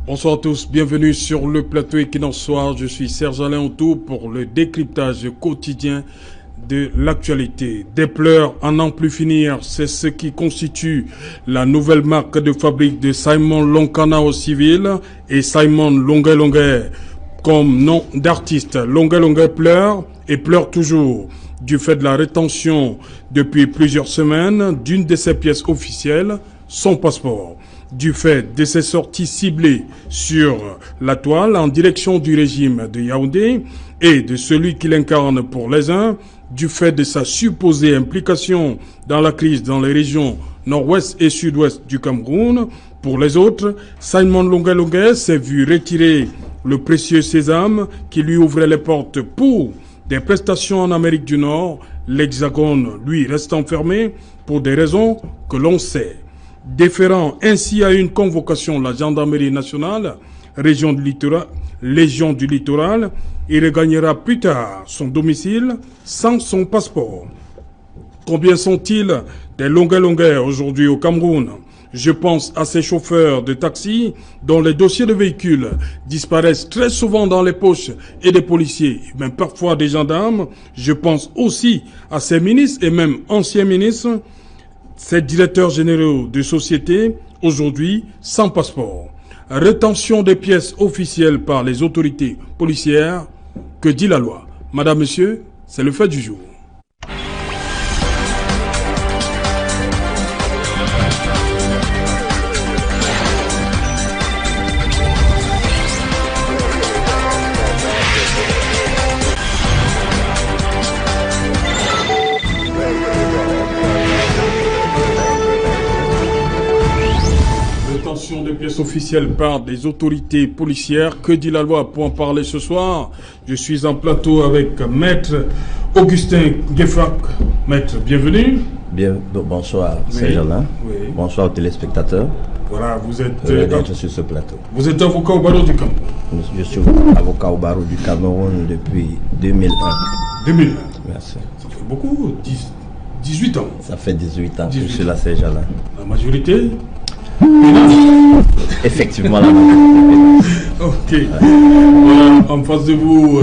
Bonsoir à tous, bienvenue sur le plateau Equinox Soir. Je suis Serge Alain Autou pour le décryptage quotidien de l'actualité. Des pleurs à n'en plus finir, c'est ce qui constitue la nouvelle marque de fabrique de Simon Lonkana au civil et Simon Longuet Longuet comme nom d'artiste. Longuet Longuet pleure et pleure toujours du fait de la rétention depuis plusieurs semaines d'une de ses pièces officielles, son passeport. Du fait de ses sorties ciblées sur la toile en direction du régime de Yaoundé et de celui qu'il incarne pour les uns, du fait de sa supposée implication dans la crise dans les régions nord-ouest et sud-ouest du Cameroun, pour les autres, Simon Longuet Longuet s'est vu retirer le précieux sésame qui lui ouvrait les portes pour des prestations en Amérique du Nord. L'Hexagone, lui, reste enfermé pour des raisons que l'on sait. Déférant ainsi à une convocation de la gendarmerie nationale, Légion du littoral, il regagnera plus tard son domicile sans son passeport. Combien sont-ils des Longuet aujourd'hui au Cameroun? Je pense à ces chauffeurs de taxi dont les dossiers de véhicules disparaissent très souvent dans les poches et des policiers, même parfois des gendarmes. Je pense aussi à ces ministres et même anciens ministres, ces directeurs généraux de sociétés, aujourd'hui sans passeport. Rétention des pièces officielles par les autorités policières. Que dit la loi? Madame, Monsieur, c'est le fait du jour. Des pièces officielles par des autorités policières. Que dit la loi? Pour en parler ce soir, je suis en plateau avec Maître Augustin Gueffak. Maître, bienvenue. Bonsoir, Serge-Alain. Oui. Bonsoir aux téléspectateurs. Voilà, vous êtes sur ce plateau. Vous êtes avocat au barreau du Cameroun. Je suis avocat au barreau du Cameroun depuis 2001. 2001. Merci. Ça fait beaucoup, 18 ans. Ça fait 18 ans que je suis là, Serge-Alain. La majorité? Effectivement, la majorité. Ok. Voilà, en face de vous,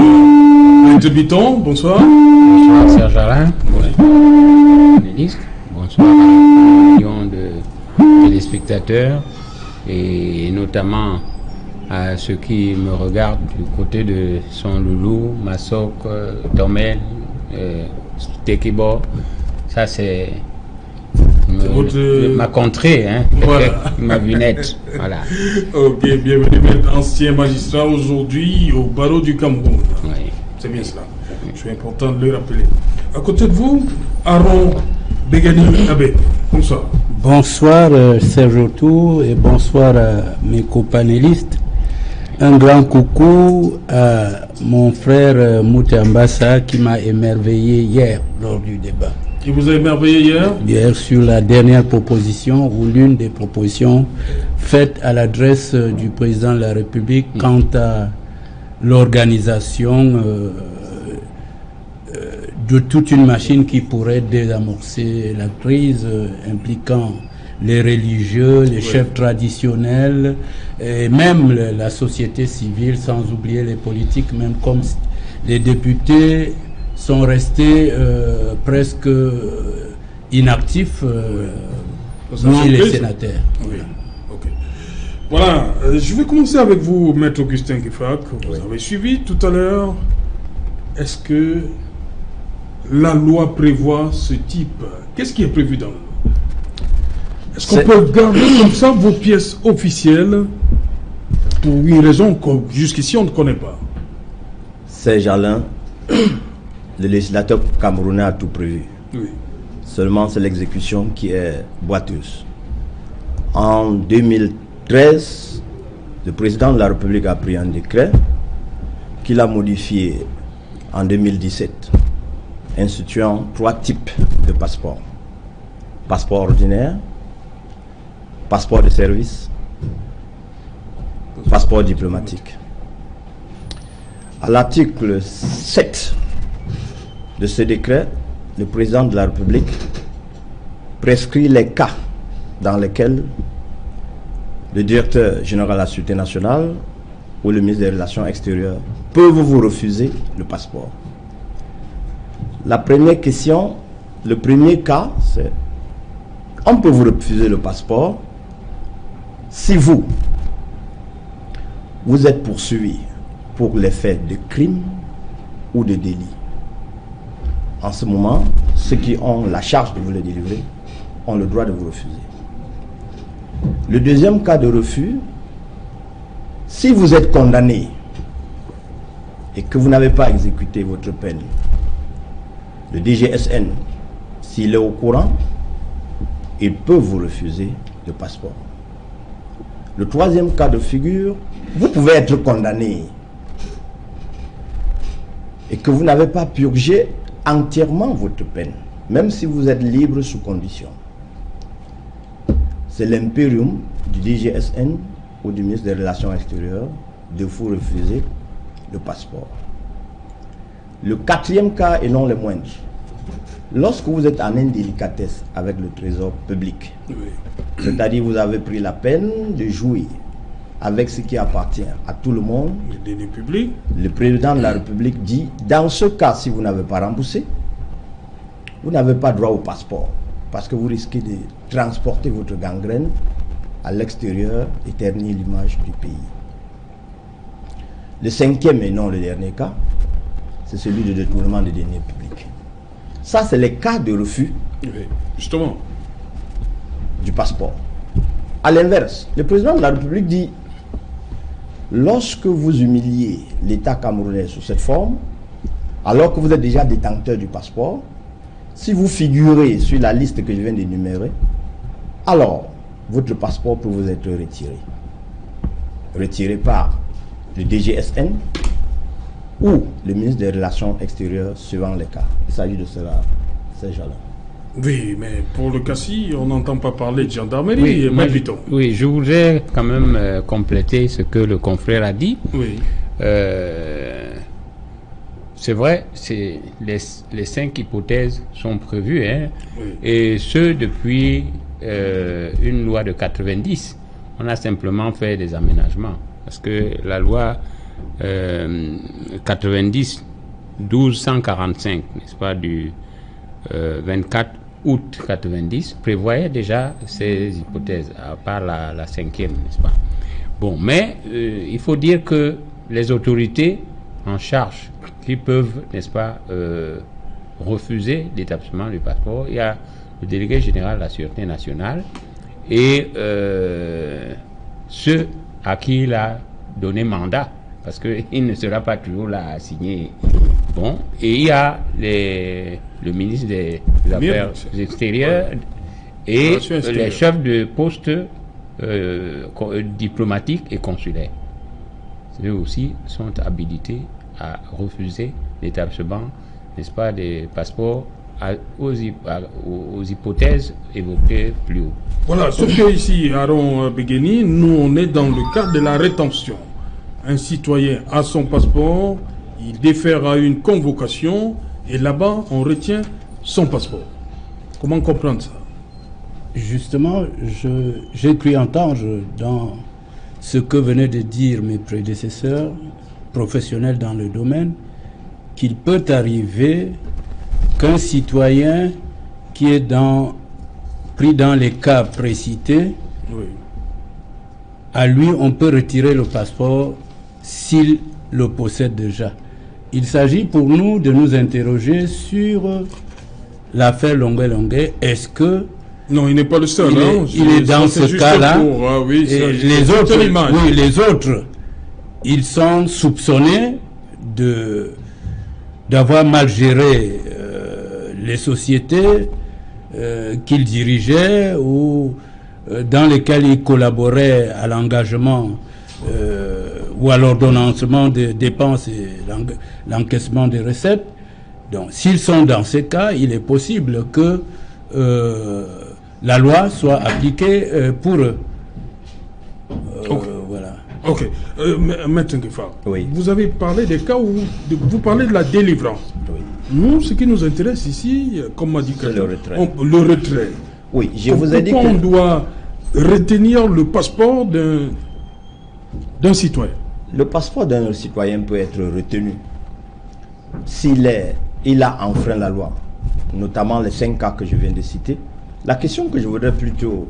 Maître Biton, bonsoir. Bonsoir Serge Alain. Bonsoir à un million de téléspectateurs et notamment à ceux qui me regardent du côté de Son Loulou, Massok, Domel, Tekibo. Ça c'est ma contrée, hein. Voilà. Ma lunette. Voilà. Ok, bienvenue, maître ancien magistrat aujourd'hui au barreau du Cameroun. Oui. C'est bien cela. C'est important de le rappeler. À côté de vous, Aaron Begani Abe. Bonsoir. Bonsoir Serge Autou et bonsoir à mes copanélistes. Un grand coucou à mon frère Moutambassa qui m'a émerveillé hier lors du débat. Qui vous a émerveillé hier? Hier sur la dernière proposition ou l'une des propositions faites à l'adresse du président de la République quant à l'organisation de toute une machine qui pourrait désamorcer la crise impliquant les religieux, les chefs traditionnels et même la société civile, sans oublier les politiques, même comme les députés sont restés presque inactifs, ni les sénateurs. Oui. Okay. Voilà, je vais commencer avec vous, Maître Augustin Gueffak. Vous avez suivi tout à l'heure. Est-ce que la loi prévoit ce type? Qu'est-ce qui est prévu dans la loi? Est-ce qu'on peut garder comme ça vos pièces officielles pour une raison que jusqu'ici on ne connaît pas? Serge Alain, le législateur camerounais a tout prévu. Oui. Seulement, c'est l'exécution qui est boiteuse. En 2013, le président de la République a pris un décret qu'il a modifié en 2017, instituant 3 types de passeports. Passeport ordinaire, passeport de service, passeport diplomatique. À l'article 7 de ce décret, le président de la République prescrit les cas dans lesquels le directeur général de la Sûreté nationale ou le ministre des Relations extérieures peuvent vous refuser le passeport. La première question, le premier cas, c'est on peut vous refuser le passeport si vous êtes poursuivi pour les faits de crime ou de délit. En ce moment, ceux qui ont la charge de vous le délivrer ont le droit de vous refuser. Le deuxième cas de refus, si vous êtes condamné et que vous n'avez pas exécuté votre peine, le DGSN, s'il est au courant, il peut vous refuser le passeport. Le troisième cas de figure, vous pouvez être condamné et que vous n'avez pas purgé entièrement votre peine, même si vous êtes libre sous condition. C'est l'impérium du DGSN ou du ministre des Relations extérieures de vous refuser le passeport. Le quatrième cas, et non le moindre, lorsque vous êtes en indélicatesse avec le trésor public, c'est-à-dire vous avez pris la peine de jouer avec ce qui appartient à tout le monde, Les deniers publics. le président de la République dit, dans ce cas, si vous n'avez pas remboursé, vous n'avez pas droit au passeport, parce que vous risquez de transporter votre gangrène à l'extérieur et ternir l'image du pays. Le cinquième et non le dernier cas, c'est celui de détournement des deniers publics. Ça, c'est les cas de refus Oui, justement. du passeport. À l'inverse, le président de la République dit, lorsque vous humiliez l'État camerounais sous cette forme, alors que vous êtes déjà détenteur du passeport, si vous figurez sur la liste que je viens d'énumérer, alors votre passeport peut vous être retiré. Retiré par le DGSN ou le ministre des Relations extérieures, suivant les cas. Il s'agit de cela, ces gens-là. Oui, mais pour le cas-ci, on n'entend pas parler de gendarmerie. moi, plutôt. Oui, je voudrais quand même compléter ce que le confrère a dit. Oui. C'est vrai, les 5 hypothèses sont prévues, hein, Oui. et ce depuis une loi de 90. On a simplement fait des aménagements, parce que la loi 90-1245, n'est-ce pas, du 24 août 90, prévoyait déjà ces hypothèses, à part la 5e, n'est-ce pas. Bon, mais il faut dire que les autorités en charge qui peuvent, n'est-ce pas, refuser l'établissement du passeport, il y a le délégué général de la Sûreté nationale et ceux à qui il a donné mandat, parce qu'il ne sera pas toujours là à signer. Bon, et il y a le ministre des Affaires extérieures et les chefs de poste diplomatiques et consulaires. Eux aussi sont habilités à refuser l'établissement, n'est-ce pas, des passeports aux hypothèses évoquées plus haut. Voilà, sauf que ici, Aaron Begeni, nous on est dans le cadre de la rétention. Un citoyen a son passeport, il défère à une convocation et là-bas on retient son passeport. Comment comprendre ça? Justement, j'ai cru entendre dans ce que venaient de dire mes prédécesseurs, professionnels dans le domaine, qu'il peut arriver qu'un citoyen qui est pris dans les cas précités, Oui. à lui, on peut retirer le passeport s'il le possède déjà. Il s'agit pour nous de nous interroger sur l'affaire Longuet-Longuet. Est-ce que Non, il n'est pas le seul. il est dans ce cas-là. Oui, les autres, ils sont soupçonnés d'avoir mal géré les sociétés qu'ils dirigeaient ou dans lesquelles ils collaboraient à l'engagement ou à l'ordonnancement des dépenses et l'encaissement des recettes. Donc, s'ils sont dans ces cas, il est possible que la loi soit appliquée pour eux. Voilà. Ok. Maître Ngefa, Oui. vous avez parlé des cas où vous parlez de la délivrance. Oui. Nous, ce qui nous intéresse ici, comme m'a dit C'est quelqu'un, le retrait. le retrait. Oui, je vous ai dit Pourquoi que... on doit retenir le passeport d'un citoyen? Le passeport d'un citoyen peut être retenu s'il a enfreint la loi, notamment les 5 cas que je viens de citer. La question que je voudrais plutôt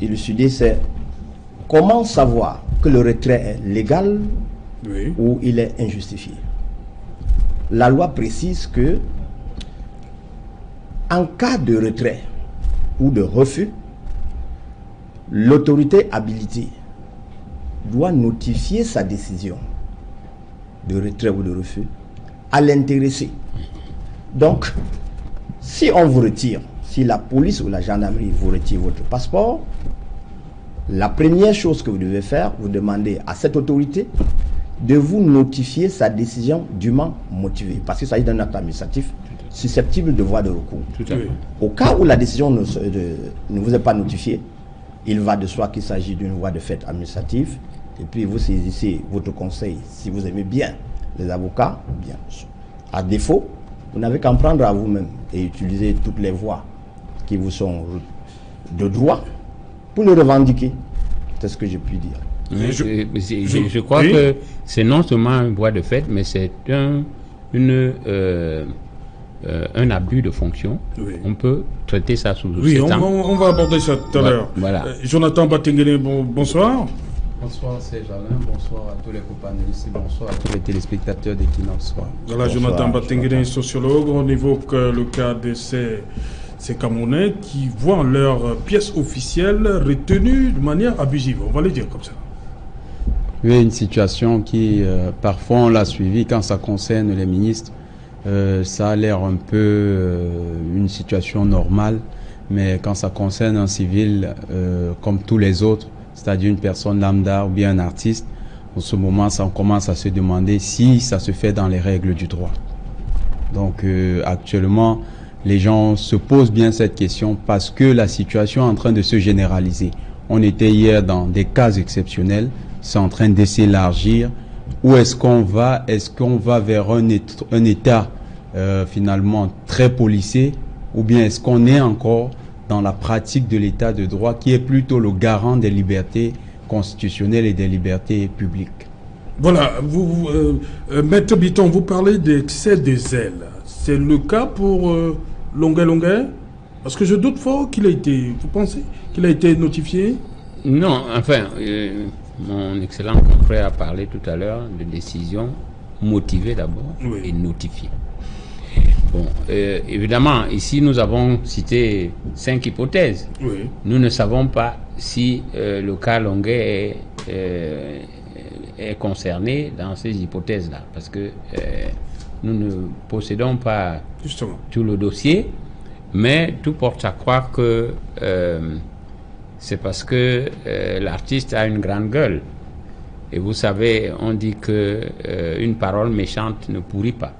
élucider, c'est comment savoir que le retrait est légal ou il est injustifié. La loi précise que en cas de retrait ou de refus, l'autorité habilitée doit notifier sa décision de retrait ou de refus à l'intéressé. Donc, si on vous retire, si la police ou la gendarmerie vous retire votre passeport, la première chose que vous devez faire, vous demandez à cette autorité de vous notifier sa décision dûment motivée, parce qu'il s'agit d'un acte administratif susceptible de voie de recours. Au cas où la décision ne vous est pas notifiée, il va de soi qu'il s'agit d'une voie de fait administrative, et puis vous saisissez votre conseil, si vous aimez bien les avocats, bien. À défaut, vous n'avez qu'à en prendre à vous-même et utiliser toutes les voies qui vous sont de droit pour le revendiquer. C'est ce que je puis dire. Je crois que c'est non seulement une voie de fait, mais c'est un abus de fonction. On peut traiter ça sous on va aborder ça tout à l'heure. Voilà. Jonathan Batenguene, bonsoir. Bonsoir Serge Alain, bonsoir à tous les copanélistes et bonsoir à tous les téléspectateurs d'Equinox Soir. Voilà, Jonathan Batenguene, sociologue. On évoque le cas de ces Camerounais qui voient leur pièce officielle retenue de manière abusive. On va le dire comme ça. Oui, une situation qui, parfois on l'a suivi quand ça concerne les ministres. Ça a l'air un peu une situation normale, mais quand ça concerne un civil comme tous les autres, c'est-à-dire une personne lambda ou bien un artiste, en ce moment, on commence à se demander si ça se fait dans les règles du droit. Donc actuellement, les gens se posent bien cette question parce que la situation est en train de se généraliser. On était hier dans des cas exceptionnels, c'est en train de s'élargir. Où est-ce qu'on va? Est-ce qu'on va vers un État finalement très policé, ou bien est-ce qu'on est encore dans la pratique de l'état de droit qui est plutôt le garant des libertés constitutionnelles et des libertés publiques? Voilà, Maître Biton, vous parlez d'excès de zèle. C'est le cas pour Longuet? Parce que je doute fort qu'il a été... Vous pensez qu'il a été notifié? Non, enfin, mon excellent confrère a parlé tout à l'heure de décision motivée d'abord et notifiée. Bon, évidemment, ici nous avons cité 5 hypothèses. Nous ne savons pas si le cas Longuet est concerné dans ces hypothèses-là, parce que nous ne possédons pas tout le dossier, mais tout porte à croire que c'est parce que l'artiste a une grande gueule. Et vous savez, on dit que une parole méchante ne pourrit pas.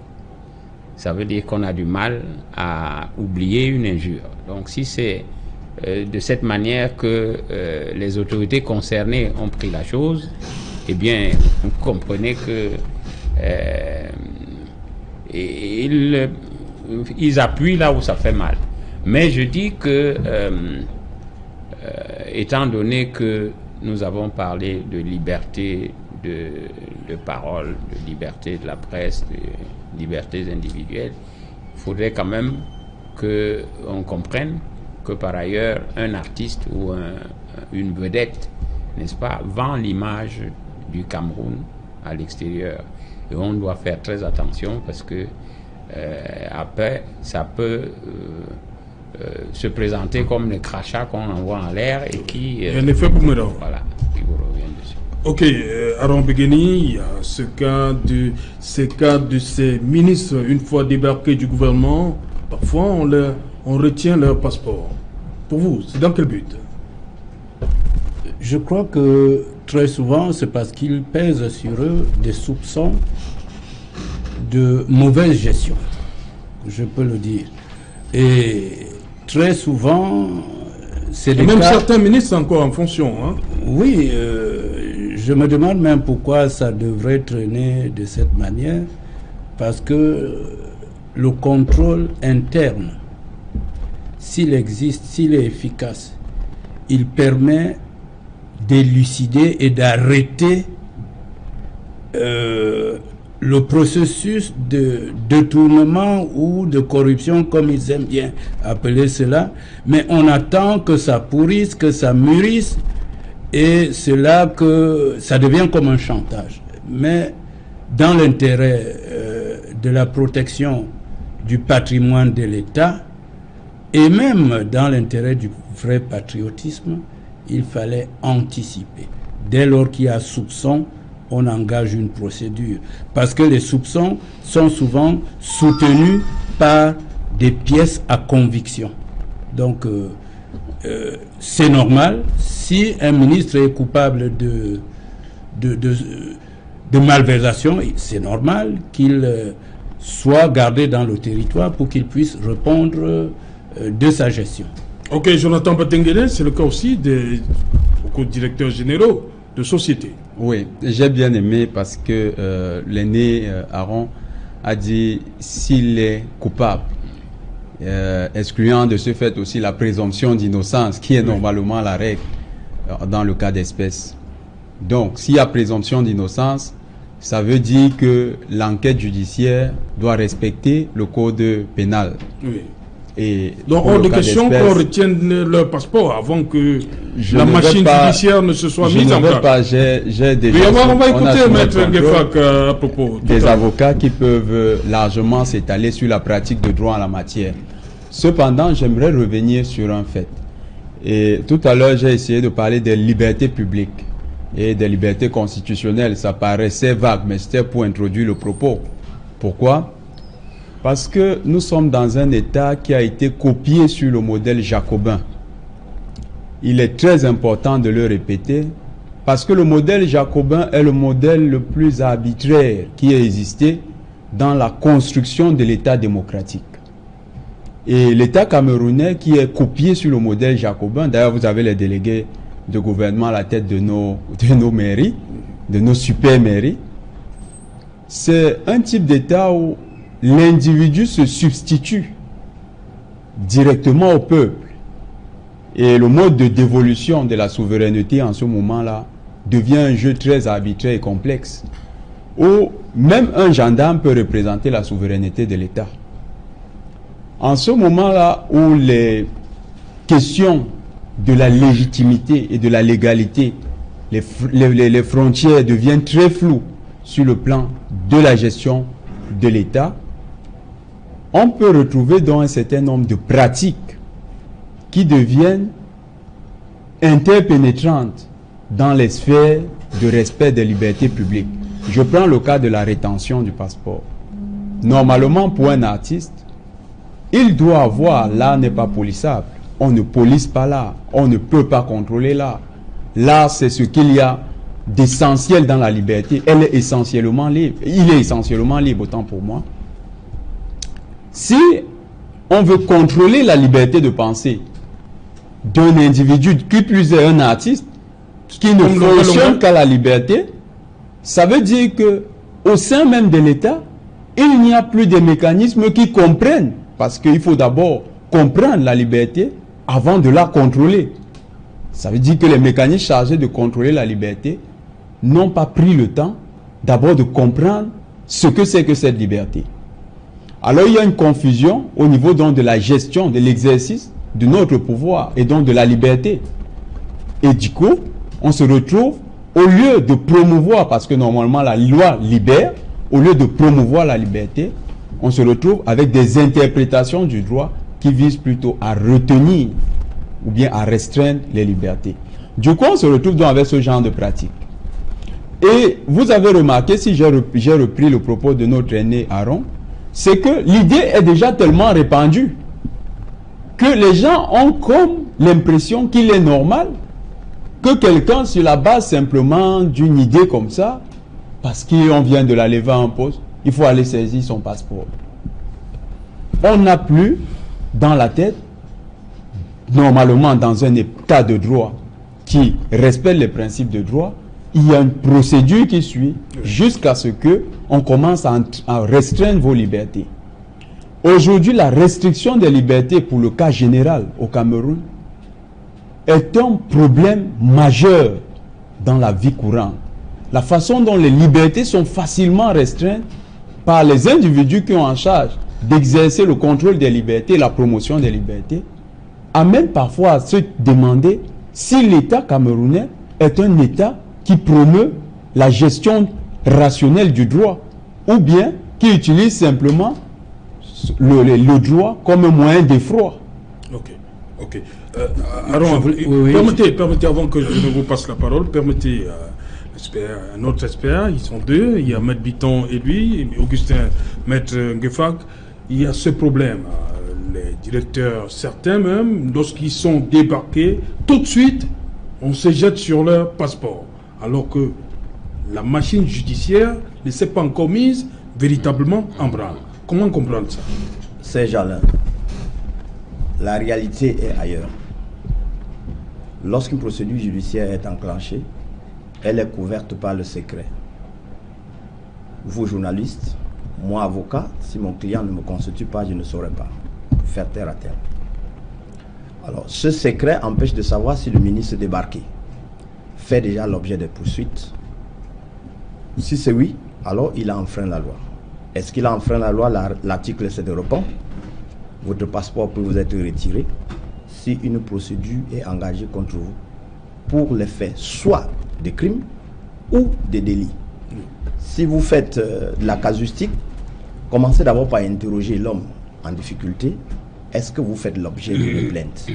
Ça veut dire qu'on a du mal à oublier une injure. Donc si c'est de cette manière que les autorités concernées ont pris la chose, eh bien, vous comprenez que ils appuient là où ça fait mal. Mais je dis que, étant donné que nous avons parlé de liberté de parole, de liberté de la presse, de libertés individuelles, il faudrait quand même qu'on comprenne que par ailleurs, un artiste ou une vedette, n'est-ce pas, vend l'image du Cameroun à l'extérieur. Et on doit faire très attention parce que après, ça peut se présenter comme les crachats qu'on envoie en l'air et qui... un effet boomerang. Voilà, qui vous revient dessus. Ok, Aaron Begeni, il y a ce cas de ces ministres, une fois débarqués du gouvernement, parfois on retient leur passeport. Pour vous, c'est dans quel but? Je crois que très souvent, c'est parce qu'il pèse sur eux des soupçons de mauvaise gestion, je peux le dire. Et très souvent, c'est des même cas... certains ministres sont encore en fonction. Hein? Oui, je me demande même pourquoi ça devrait traîner de cette manière, parce que le contrôle interne, s'il existe, s'il est efficace, il permet d'élucider et d'arrêter le processus de détournement ou de corruption, comme ils aiment bien appeler cela, mais on attend que ça pourrisse, que ça mûrisse, et c'est là que ça devient comme un chantage. Mais dans l'intérêt de la protection du patrimoine de l'État, et même dans l'intérêt du vrai patriotisme, il fallait anticiper. Dès lors qu'il y a soupçon, on engage une procédure. Parce que les soupçons sont souvent soutenus par des pièces à conviction. Donc, c'est normal. Si un ministre est coupable de malversation, c'est normal qu'il soit gardé dans le territoire pour qu'il puisse répondre de sa gestion. Ok, Jonathan Batengele, c'est le cas aussi des directeurs généraux de société. Oui, j'ai bien aimé parce que l'aîné Aaron a dit s'il est coupable, excluant de ce fait aussi la présomption d'innocence qui est normalement la règle dans le cas d'espèce. Donc, s'il y a présomption d'innocence, ça veut dire que l'enquête judiciaire doit respecter le code pénal. Oui. Et donc, hors de question qu'on retienne leur passeport avant que la machine judiciaire ne se soit mise en place. J'ai déjà. Oui, on va écouter Maître Ngefak à propos. Des avocats qui peuvent largement s'étaler sur la pratique de droit en la matière. Cependant, j'aimerais revenir sur un fait. Et tout à l'heure, j'ai essayé de parler des libertés publiques et des libertés constitutionnelles. Ça paraissait vague, mais c'était pour introduire le propos. Pourquoi ? Parce que nous sommes dans un État qui a été copié sur le modèle jacobin. Il est très important de le répéter, parce que le modèle jacobin est le modèle le plus arbitraire qui ait existé dans la construction de l'État démocratique. Et l'État camerounais qui est copié sur le modèle jacobin, d'ailleurs vous avez les délégués de gouvernement à la tête de nos mairies, de nos super mairies, c'est un type d'État où l'individu se substitue directement au peuple. Et le mode de dévolution de la souveraineté en ce moment-là devient un jeu très arbitraire et complexe, où même un gendarme peut représenter la souveraineté de l'État. En ce moment-là où les questions de la légitimité et de la légalité, les frontières deviennent très floues sur le plan de la gestion de l'État, on peut retrouver dans un certain nombre de pratiques qui deviennent interpénétrantes dans les sphères de respect des libertés publiques. Je prends le cas de la rétention du passeport. Normalement, pour un artiste, il doit avoir, l'art n'est pas polissable. On ne police pas l'art. On ne peut pas contrôler l'art. L'art, c'est ce qu'il y a d'essentiel dans la liberté. Elle est essentiellement libre. Il est essentiellement libre, autant pour moi. Si on veut contrôler la liberté de penser d'un individu, qui plus est un artiste, qui ne fonctionne qu'à la liberté, ça veut dire que au sein même de l'État, il n'y a plus de mécanismes qui comprennent, parce qu'il faut d'abord comprendre la liberté avant de la contrôler. Ça veut dire que les mécanismes chargés de contrôler la liberté n'ont pas pris le temps d'abord de comprendre ce que c'est que cette liberté. Alors il y a une confusion au niveau donc de la gestion, de l'exercice de notre pouvoir et donc de la liberté. Et du coup, on se retrouve, au lieu de promouvoir, parce que normalement la loi libère, au lieu de promouvoir la liberté, on se retrouve avec des interprétations du droit qui visent plutôt à retenir ou bien à restreindre les libertés. Du coup, on se retrouve donc avec ce genre de pratique. Et vous avez remarqué, si j'ai repris le propos de notre aîné Aaron, c'est que l'idée est déjà tellement répandue que les gens ont comme l'impression qu'il est normal que quelqu'un, sur la base simplement d'une idée comme ça, parce qu'on vient de la lever en poste, il faut aller saisir son passeport. On n'a plus dans la tête, normalement dans un état de droit qui respecte les principes de droit, il y a une procédure qui suit jusqu'à ce que on commence à restreindre vos libertés. Aujourd'hui, la restriction des libertés pour le cas général au Cameroun est un problème majeur dans la vie courante. La façon dont les libertés sont facilement restreintes par les individus qui ont en charge d'exercer le contrôle des libertés, la promotion des libertés, amène parfois à se demander si l'État camerounais est un État qui promeut la gestion rationnelle du droit ou bien qui utilise simplement le droit comme un moyen d'effroi. Ok. Permettez, avant que je ne vous passe la parole, permettez un autre expert, ils sont deux, il y a Maître Biton et lui, Augustin, Maître Ngefak. Il y a ce problème. Les directeurs, certains même, lorsqu'ils sont débarqués, tout de suite, on se jette sur leur passeport. Alors que la machine judiciaire ne s'est pas encore mise véritablement en branle. Comment comprendre ça? Serge Alain, la réalité est ailleurs. Lorsqu'une procédure judiciaire est enclenchée, elle est couverte par le secret. Vous, journalistes, moi, avocat, si mon client ne me constitue pas, je ne saurais pas faire terre à terre. Alors, ce secret empêche de savoir si le ministre débarqué fait déjà l'objet des poursuites. Si c'est oui, alors il a enfreint la loi. Est-ce qu'il a enfreint la loi? L'article 7 répond. Votre passeport peut vous être retiré si une procédure est engagée contre vous pour les faits soit des crimes ou des délits. Si vous faites de la casuistique, commencez d'abord par interroger l'homme en difficulté. Est-ce que vous faites l'objet d'une plainte?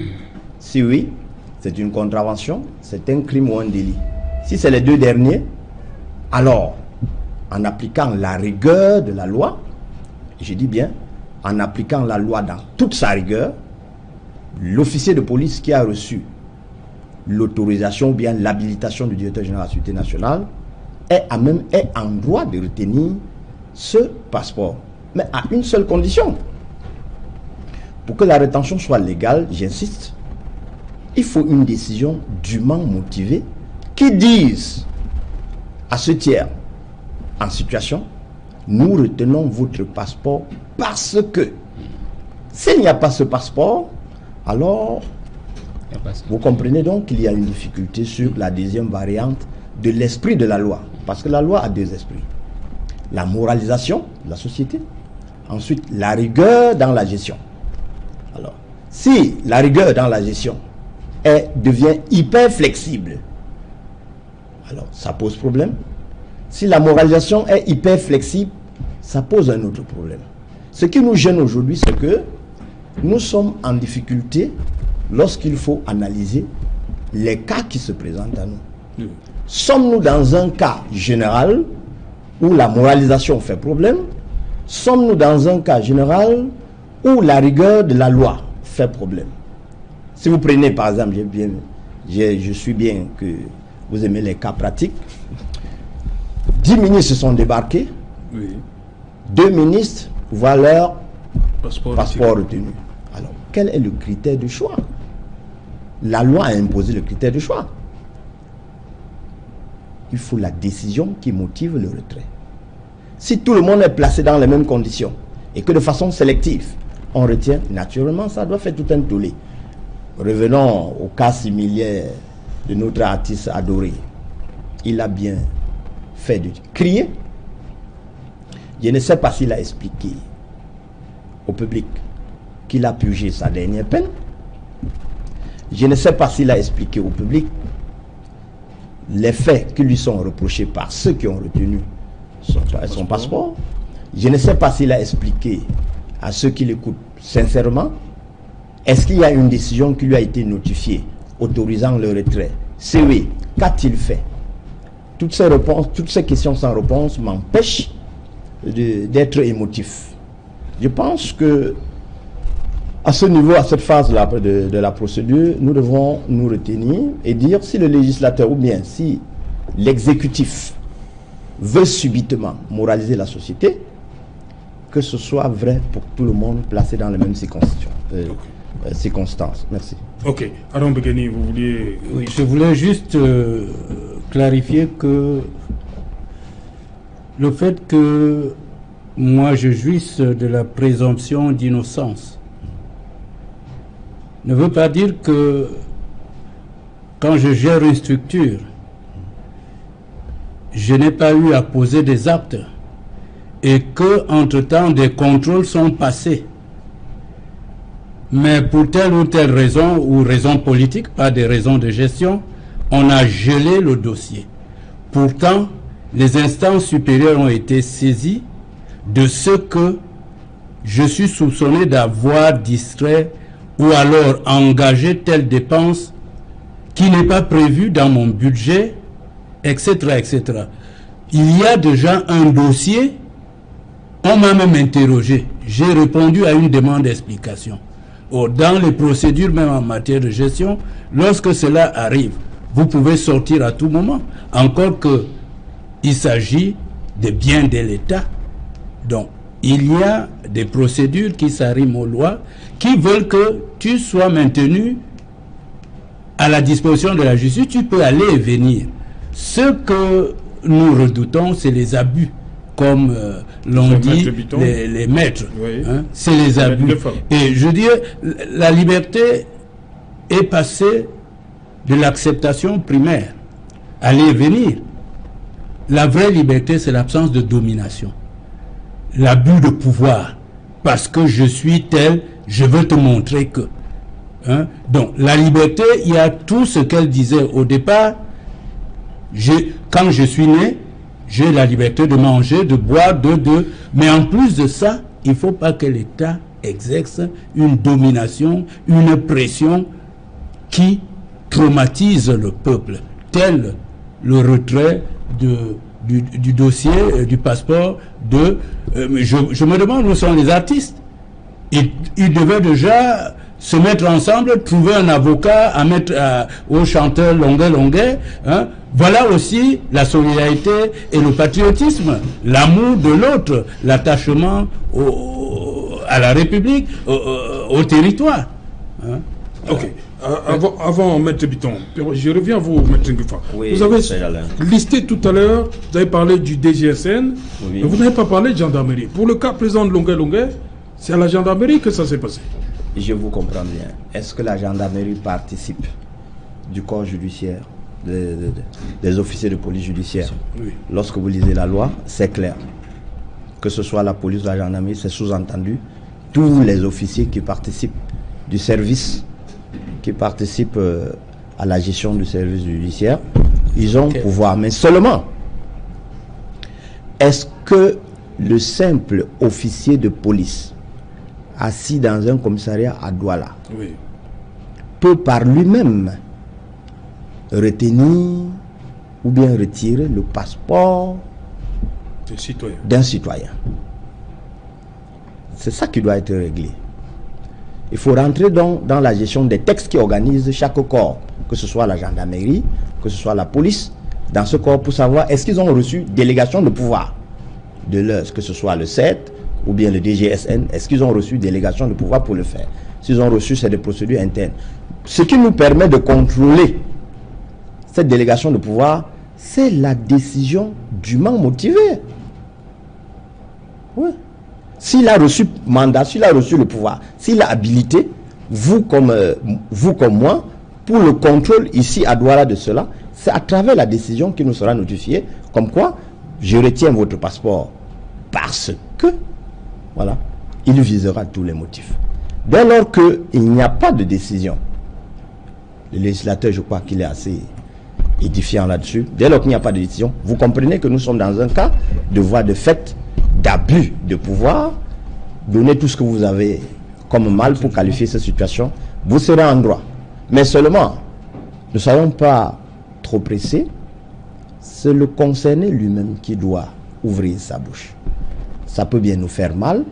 Si oui, c'est une contravention, c'est un crime ou un délit. Si c'est les deux derniers, alors, en appliquant la rigueur de la loi, je dis bien, en appliquant la loi dans toute sa rigueur, l'officier de police qui a reçu l'autorisation ou bien l'habilitation du directeur général de la Sécurité nationale est en droit de retenir ce passeport. Mais à une seule condition. Pour que la rétention soit légale, j'insiste, il faut une décision dûment motivée qui dise à ce tiers en situation, nous retenons votre passeport parce que s'il n'y a pas ce passeport, alors vous comprenez donc qu'il y a une difficulté sur la deuxième variante de l'esprit de la loi. Parce que la loi a deux esprits. La moralisation de la société, ensuite la rigueur dans la gestion. Alors, si la rigueur dans la gestion devient hyper flexible, alors ça pose problème. Si la moralisation est hyper flexible, ça pose un autre problème. Ce qui nous gêne aujourd'hui, c'est que nous sommes en difficulté lorsqu'il faut analyser les cas qui se présentent à nous. Sommes-nous dans un cas général où la moralisation fait problème? Sommes-nous dans un cas général où la rigueur de la loi fait problème? Si vous prenez par exemple, je suis bien que vous aimez les cas pratiques. 10 ministres sont débarqués. Oui. 2 ministres voient leur passeport retenu. Alors, quel est le critère de choix? La loi a imposé le critère de choix. Il faut la décision qui motive le retrait. Si tout le monde est placé dans les mêmes conditions et que de façon sélective, on retient, naturellement, ça doit faire tout un tollé. Revenons au cas similaire de notre artiste adoré. Il a bien fait de crier. Je ne sais pas s'il a expliqué au public qu'il a purgé sa dernière peine. Je ne sais pas s'il a expliqué au public les faits qui lui sont reprochés par ceux qui ont retenu son passeport. Je ne sais pas s'il a expliqué à ceux qui l'écoutent sincèrement. Est-ce qu'il y a une décision qui lui a été notifiée autorisant le retrait? Si oui, qu'a-t-il fait? Toutes ces questions sans réponse m'empêchent d'être émotif. Je pense que à ce niveau, à cette phase-là de la procédure, nous devons nous retenir et dire si le législateur ou bien si l'exécutif veut subitement moraliser la société, que ce soit vrai pour tout le monde placé dans les mêmes circonstances. Merci. Ok. Aaron Begani, vous vouliez... Oui, je voulais juste clarifier que le fait que moi je jouisse de la présomption d'innocence ne veut pas dire que quand je gère une structure, je n'ai pas eu à poser des actes et que, entre-temps, des contrôles sont passés. Mais pour telle ou telle raison, ou raison politique, pas des raisons de gestion, on a gelé le dossier. Pourtant, les instances supérieures ont été saisies de ce que je suis soupçonné d'avoir distrait ou alors engagé telle dépense qui n'est pas prévue dans mon budget, etc., etc. Il y a déjà un dossier, on m'a même interrogé, j'ai répondu à une demande d'explication. Dans les procédures, même en matière de gestion, lorsque cela arrive, vous pouvez sortir à tout moment, encore qu'il s'agit de biens de l'État. Donc, il y a des procédures qui s'arriment aux lois, qui veulent que tu sois maintenu à la disposition de la justice. Tu peux aller et venir. Ce que nous redoutons, c'est les abus, comme l'ont dit les maîtres. Oui. Hein, c'est les abus. Et je dis, la liberté est passée de l'acceptation primaire, aller et venir. La vraie liberté, c'est l'absence de domination. L'abus de pouvoir. Parce que je suis tel, je veux te montrer que. Hein? Donc, la liberté, il y a tout ce qu'elle disait au départ. Quand je suis né, j'ai la liberté de manger, de boire, mais en plus de ça, il ne faut pas que l'État exerce une domination, une pression qui traumatise le peuple, tel le retrait du dossier, du passeport je me demande où sont les artistes. Ils devaient déjà se mettre ensemble, trouver un avocat à mettre au chanteur Longuet. Hein. Voilà aussi la solidarité et le patriotisme, l'amour de l'autre, l'attachement à la République, au territoire. Hein. Ok. Avant Maître Biton, je reviens à vous, Maître Ngufa. Oui, vous avez listé tout à l'heure, vous avez parlé du DGSN, oui. Mais vous n'avez pas parlé de gendarmerie. Pour le cas présent de Longuet, c'est à la gendarmerie que ça s'est passé. Je vous comprends bien. Est-ce que la gendarmerie participe du corps judiciaire, des officiers de police judiciaire? Oui. Lorsque vous lisez la loi, c'est clair. Que ce soit la police ou la gendarmerie, c'est sous-entendu. Tous les officiers qui participent du service, qui participent à la gestion du service judiciaire, ils ont pouvoir. Mais seulement, est-ce que le simple officier de police assis dans un commissariat à Douala peut par lui-même retenir ou bien retirer le passeport d'un citoyen? C'est ça qui doit être réglé. Il faut rentrer dans la gestion des textes qui organisent chaque corps, que ce soit la gendarmerie, que ce soit la police, dans ce corps pour savoir est-ce qu'ils ont reçu délégation de pouvoir de leur, que ce soit le 7 ou bien le DGSN, est-ce qu'ils ont reçu délégation de pouvoir pour le faire? S'ils ont reçu, c'est des procédures internes. Ce qui nous permet de contrôler cette délégation de pouvoir, c'est la décision dûment motivée. Oui. S'il a reçu mandat, s'il a reçu le pouvoir, s'il a habilité, vous comme moi, pour le contrôle ici à Douala de cela, c'est à travers la décision qui nous sera notifiée, comme quoi je retiens votre passeport parce que, voilà, il visera tous les motifs. Dès lors qu'il n'y a pas de décision, le législateur, je crois qu'il est assez édifiant là-dessus, dès lors qu'il n'y a pas de décision, vous comprenez que nous sommes dans un cas de voie de fait, d'abus de pouvoir. Donnez tout ce que vous avez comme mal pour qualifier cette situation, vous serez en droit. Mais seulement, ne soyons pas trop pressés, c'est le concerné lui-même qui doit ouvrir sa bouche. Ça peut bien nous faire mal,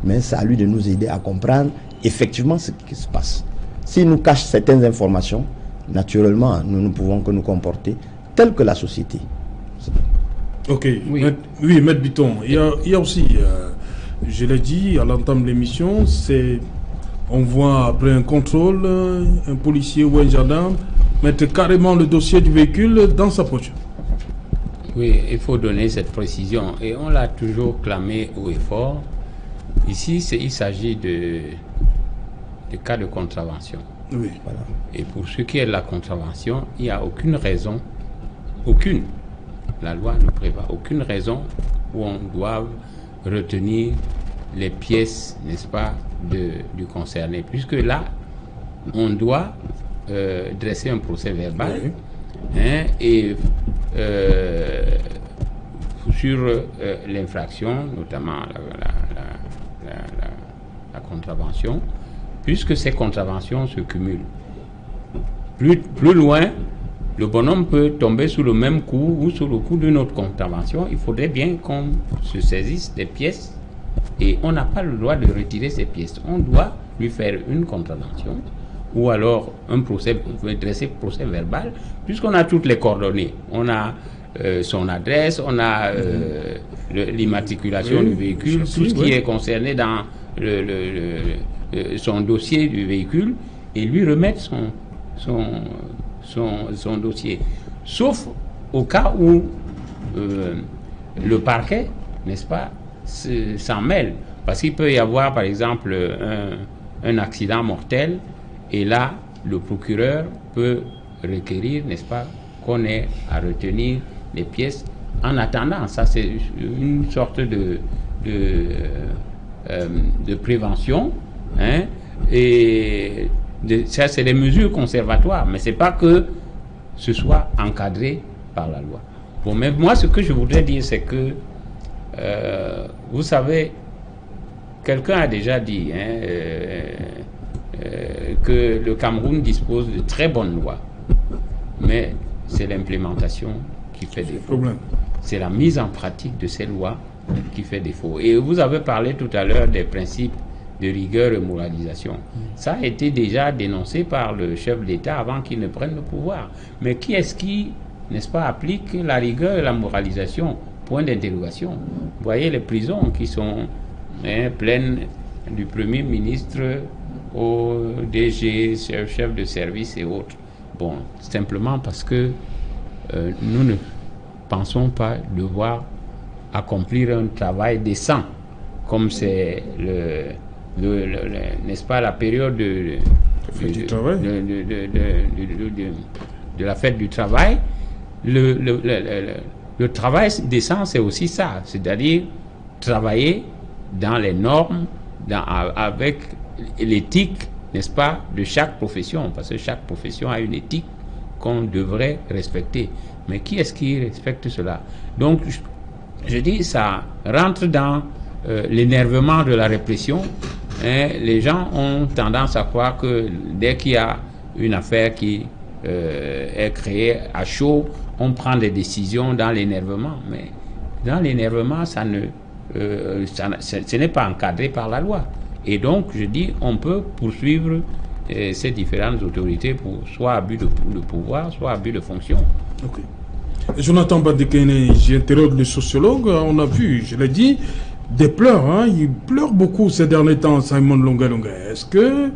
mais c'est à lui de nous aider à comprendre effectivement ce qui se passe. S'il nous cache certaines informations, naturellement, nous ne pouvons que nous comporter tel que la société. Ok, oui, Maître Biton, il y a aussi, je l'ai dit à l'entame de l'émission, on voit après un contrôle, un policier ou un gendarme mettre carrément le dossier du véhicule dans sa poche. Oui, il faut donner cette précision et on l'a toujours clamé haut et fort. Ici, il s'agit de cas de contravention. Oui. Voilà. Et pour ce qui est de la contravention, il n'y a aucune raison, la loi ne prévoit aucune raison où on doit retenir les pièces, n'est-ce pas, du concerné. Puisque là, on doit dresser un procès verbal, Oui. Et sur l'infraction, notamment la contravention, puisque ces contraventions se cumulent. Plus loin, le bonhomme peut tomber sous le même coup ou sous le coup d'une autre contravention. Il faudrait bien qu'on se saisisse des pièces et on n'a pas le droit de retirer ces pièces. On doit lui faire une contravention ou alors dresser procès verbal, puisqu'on a toutes les coordonnées. On a son adresse, on a l'immatriculation du véhicule, tout ce qui est concerné dans son dossier du véhicule, et lui remettre son dossier. Sauf au cas où le parquet, n'est-ce pas, s'en mêle. Parce qu'il peut y avoir, par exemple, un accident mortel, et là, le procureur peut requérir, n'est-ce pas, qu'on ait à retenir les pièces en attendant. Ça, c'est une sorte de prévention, hein, et ça, c'est des mesures conservatoires, mais c'est pas que ce soit encadré par la loi. Bon, mais moi, ce que je voudrais dire, c'est que, vous savez, quelqu'un a déjà dit, que le Cameroun dispose de très bonnes lois, mais c'est l'implémentation qui fait défaut. C'est la mise en pratique de ces lois qui fait défaut. Et vous avez parlé tout à l'heure des principes de rigueur et moralisation. Ça a été déjà dénoncé par le chef d'État avant qu'il ne prenne le pouvoir. Mais qui est-ce qui, n'est-ce pas, applique la rigueur et la moralisation? Point d'interrogation. Vous voyez les prisons qui sont pleines du Premier ministre au DG, chef de service et autres. Bon, simplement parce que nous ne pensons pas devoir accomplir un travail décent, comme c'est n'est-ce pas, la période de la fête du travail. Le travail décent, c'est aussi ça, c'est-à-dire travailler dans les normes, avec l'éthique, n'est-ce pas, de chaque profession, parce que chaque profession a une éthique qu'on devrait respecter. Mais qui est-ce qui respecte cela? Donc, je dis, ça rentre dans l'énervement de la répression. Les gens ont tendance à croire que dès qu'il y a une affaire qui est créée à chaud, on prend des décisions dans l'énervement. Mais dans l'énervement, ce n'est pas encadré par la loi. Et donc, je dis, on peut poursuivre ces différentes autorités pour soit abus de pouvoir, soit abus de fonction. Ok. Jonathan Badekene, j'interroge le sociologue. On a vu, je l'ai dit, des pleurs. Hein, il pleure beaucoup ces derniers temps, Simon Longa Longa. Est-ce que,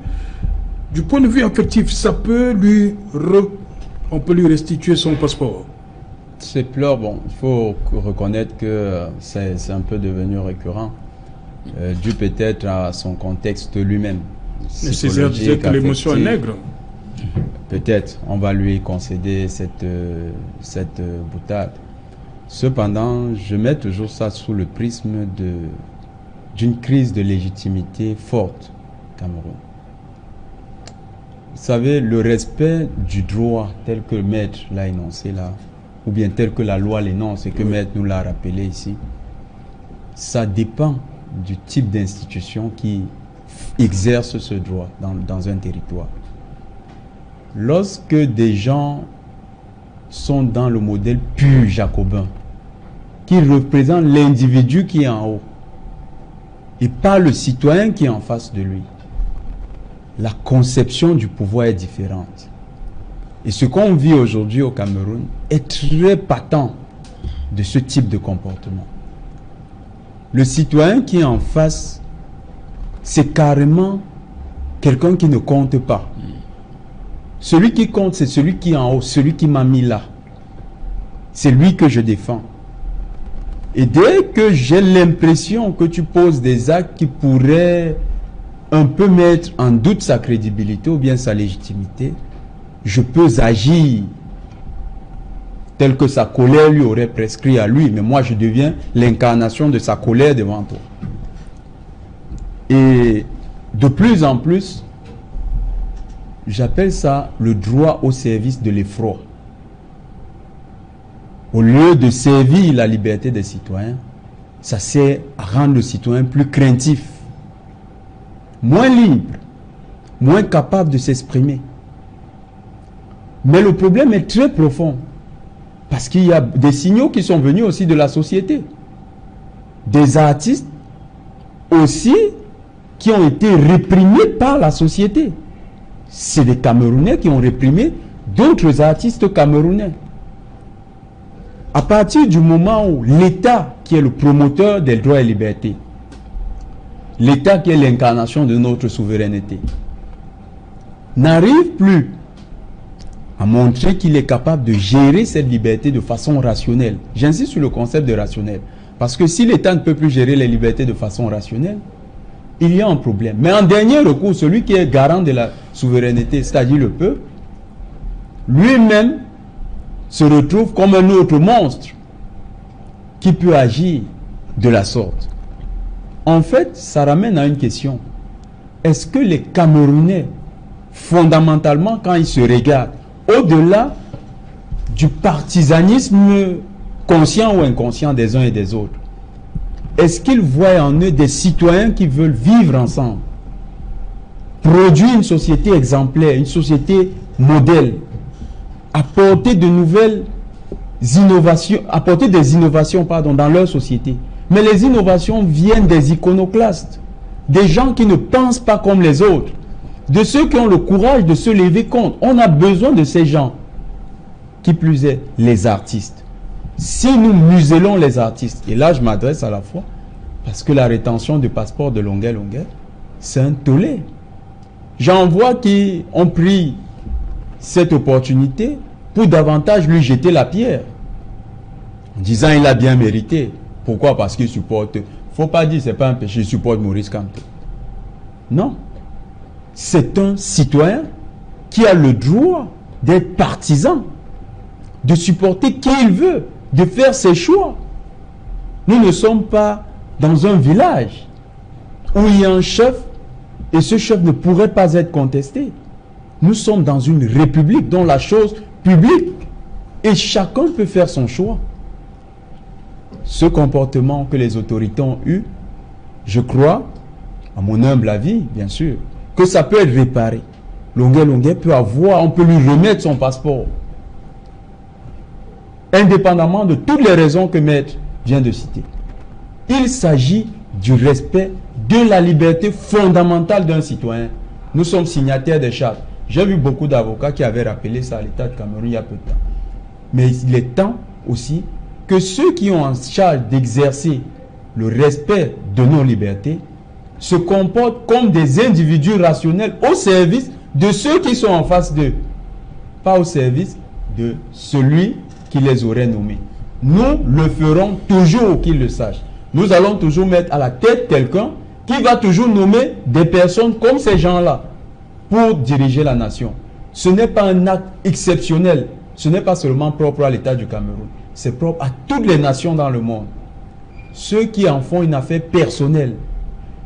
du point de vue affectif, ça peut on peut lui restituer son passeport? Ces pleurs, bon, il faut reconnaître que c'est un peu devenu récurrent, dû peut-être à son contexte lui-même. Césaire disait que l'émotion est nègre. Peut-être, on va lui concéder cette boutade. Cependant, je mets toujours ça sous le prisme d'une crise de légitimité forte au Cameroun. Vous savez, le respect du droit tel que Maître l'a énoncé là, ou bien tel que la loi l'énonce et que Maître nous l'a rappelé ici, ça dépend du type d'institution qui exerce ce droit dans un territoire. Lorsque des gens sont dans le modèle pur jacobin, qui représente l'individu qui est en haut, et pas le citoyen qui est en face de lui, la conception du pouvoir est différente. Et ce qu'on vit aujourd'hui au Cameroun est très patent de ce type de comportement. Le citoyen qui est en face, c'est carrément quelqu'un qui ne compte pas. Celui qui compte, c'est celui qui est en haut, celui qui m'a mis là. C'est lui que je défends. Et dès que j'ai l'impression que tu poses des actes qui pourraient on peut mettre en doute sa crédibilité ou bien sa légitimité, je peux agir tel que sa colère lui aurait prescrit à lui, mais moi je deviens l'incarnation de sa colère devant toi. Et de plus en plus, j'appelle ça le droit au service de l'effroi. Au lieu de servir la liberté des citoyens, ça sert à rendre le citoyen plus craintif, moins libre, moins capable de s'exprimer. Mais le problème est très profond, parce qu'il y a des signaux qui sont venus aussi de la société. Des artistes aussi qui ont été réprimés par la société. C'est des Camerounais qui ont réprimé d'autres artistes camerounais. À partir du moment où l'État, qui est le promoteur des droits et libertés, l'État qui est l'incarnation de notre souveraineté, n'arrive plus à montrer qu'il est capable de gérer cette liberté de façon rationnelle. J'insiste sur le concept de rationnel. Parce que si l'État ne peut plus gérer les libertés de façon rationnelle, il y a un problème. Mais en dernier recours, celui qui est garant de la souveraineté, c'est-à-dire le peuple, lui-même se retrouve comme un autre monstre qui peut agir de la sorte. En fait, ça ramène à une question. Est-ce que les Camerounais, fondamentalement, quand ils se regardent, au-delà du partisanisme conscient ou inconscient des uns et des autres, est-ce qu'ils voient en eux des citoyens qui veulent vivre ensemble, produire une société exemplaire, une société modèle, apporter de nouvelles innovations, apporter des innovations dans leur société? Mais les innovations viennent des iconoclastes, des gens qui ne pensent pas comme les autres, de ceux qui ont le courage de se lever contre. On a besoin de ces gens. Qui plus est, les artistes. Si nous muselons les artistes, et là je m'adresse à la fois, parce que la rétention du passeport de Longuet, c'est un tollé. J'en vois qui ont pris cette opportunité pour davantage lui jeter la pierre, en disant il a bien mérité. Pourquoi? Parce qu'il supporte. Faut pas dire c'est pas un péché, il supporte Maurice Kamto. Non. C'est un citoyen qui a le droit d'être partisan, de supporter qui il veut, de faire ses choix. Nous ne sommes pas dans un village où il y a un chef et ce chef ne pourrait pas être contesté. Nous sommes dans une république dont la chose publique et chacun peut faire son choix. Ce comportement que les autorités ont eu, je crois, à mon humble avis, bien sûr, que ça peut être réparé. Longuet peut avoir, on peut lui remettre son passeport. Indépendamment de toutes les raisons que Maître vient de citer. Il s'agit du respect de la liberté fondamentale d'un citoyen. Nous sommes signataires des chartes. J'ai vu beaucoup d'avocats qui avaient rappelé ça à l'État de Cameroun il y a peu de temps. Mais il est temps aussi que ceux qui ont en charge d'exercer le respect de nos libertés se comportent comme des individus rationnels au service de ceux qui sont en face d'eux, pas au service de celui qui les aurait nommés. Nous le ferons toujours qu'ils le sachent. Nous allons toujours mettre à la tête quelqu'un qui va toujours nommer des personnes comme ces gens-là pour diriger la nation. Ce n'est pas un acte exceptionnel. Ce n'est pas seulement propre à l'État du Cameroun. C'est propre à toutes les nations dans le monde. Ceux qui en font une affaire personnelle,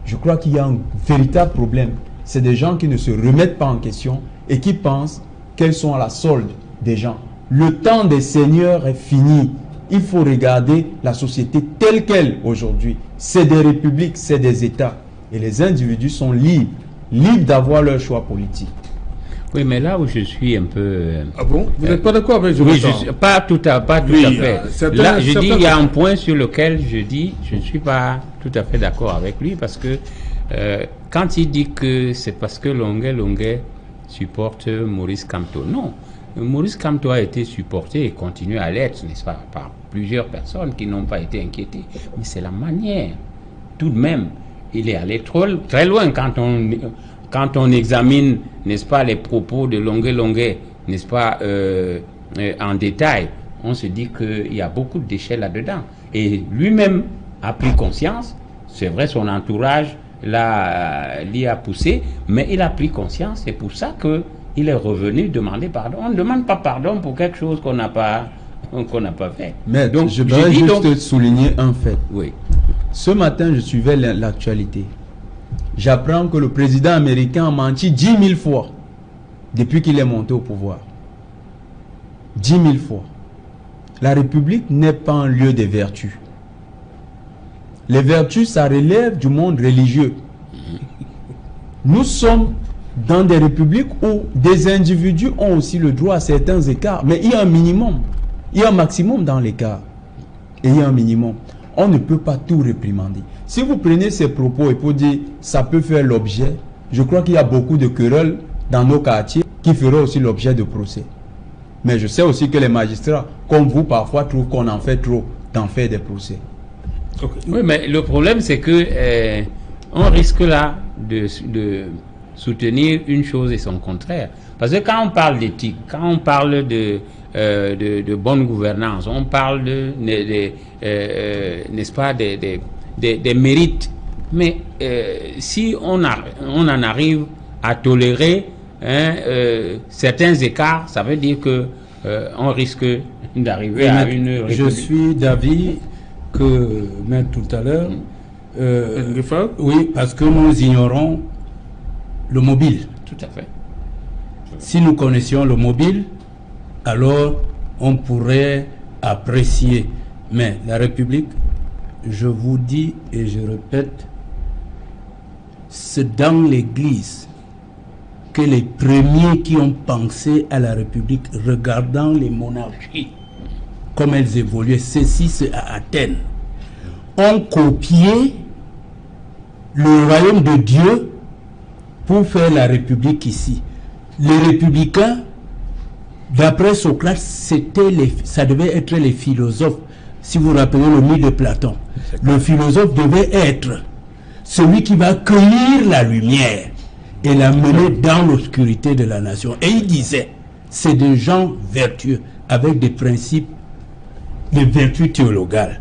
je crois qu'il y a un véritable problème. C'est des gens qui ne se remettent pas en question et qui pensent qu'elles sont à la solde des gens. Le temps des seigneurs est fini. Il faut regarder la société telle qu'elle aujourd'hui. C'est des républiques, c'est des États. Et les individus sont libres d'avoir leur choix politique. Oui, mais là où je suis un peu... Ah bon? Vous n'êtes pas d'accord avec Oui, pas tout à fait. Là, je dis, il y a un point sur lequel je dis, je ne suis pas tout à fait d'accord avec lui, parce que quand il dit que c'est parce que Longuet supporte Maurice Kamto, non. Maurice Kamto a été supporté et continue à l'être, n'est-ce pas, par plusieurs personnes qui n'ont pas été inquiétées. Mais c'est la manière. Tout de même, il est allé très loin quand on examine, n'est-ce pas, les propos de Longuet, n'est-ce pas, en détail. On se dit qu'il y a beaucoup de déchets là-dedans. Et lui-même a pris conscience. C'est vrai, son entourage l'y a poussé, mais il a pris conscience. C'est pour ça qu'il est revenu demander pardon. On ne demande pas pardon pour quelque chose qu'on n'a pas fait. Mais donc, je voudrais juste souligner un fait. Oui. Ce matin, je suivais l'actualité. J'apprends que le président américain a menti 10 000 fois depuis qu'il est monté au pouvoir. 10 000 fois. La République n'est pas un lieu de vertus. Les vertus, ça relève du monde religieux. Nous sommes dans des républiques où des individus ont aussi le droit à certains écarts, mais il y a un minimum. Il y a un maximum dans l'écart. Et il y a un minimum. On ne peut pas tout réprimander. Si vous prenez ces propos et pour dire ça peut faire l'objet, je crois qu'il y a beaucoup de querelles dans nos quartiers qui feraient aussi l'objet de procès. Mais je sais aussi que les magistrats, comme vous, parfois trouvent qu'on en fait trop d'en faire des procès. Okay. Oui, mais le problème, c'est que on risque là de soutenir une chose et son contraire. Parce que quand on parle d'éthique, quand on parle de bonne gouvernance, on parle n'est-ce pas, des mérites. Mais si on en arrive à tolérer certains écarts, ça veut dire que on risque d'arriver à une république. Je suis d'avis que, même tout à l'heure, oui, parce que nous ignorons le mobile. Tout à fait. Si nous connaissions le mobile, alors on pourrait apprécier. Mais la République, je vous dis et je répète, c'est dans l'Église que les premiers qui ont pensé à la République, regardant les monarchies, comme elles évoluaient, ceci c'est à Athènes, ont copié le royaume de Dieu pour faire la République ici. Les républicains, d'après Socrate, ça devait être les philosophes. Si vous vous rappelez le mythe de Platon, le philosophe devait être celui qui va cueillir la lumière et la mener dans l'obscurité de la nation. Et il disait, c'est des gens vertueux, avec des principes, des vertus théologales.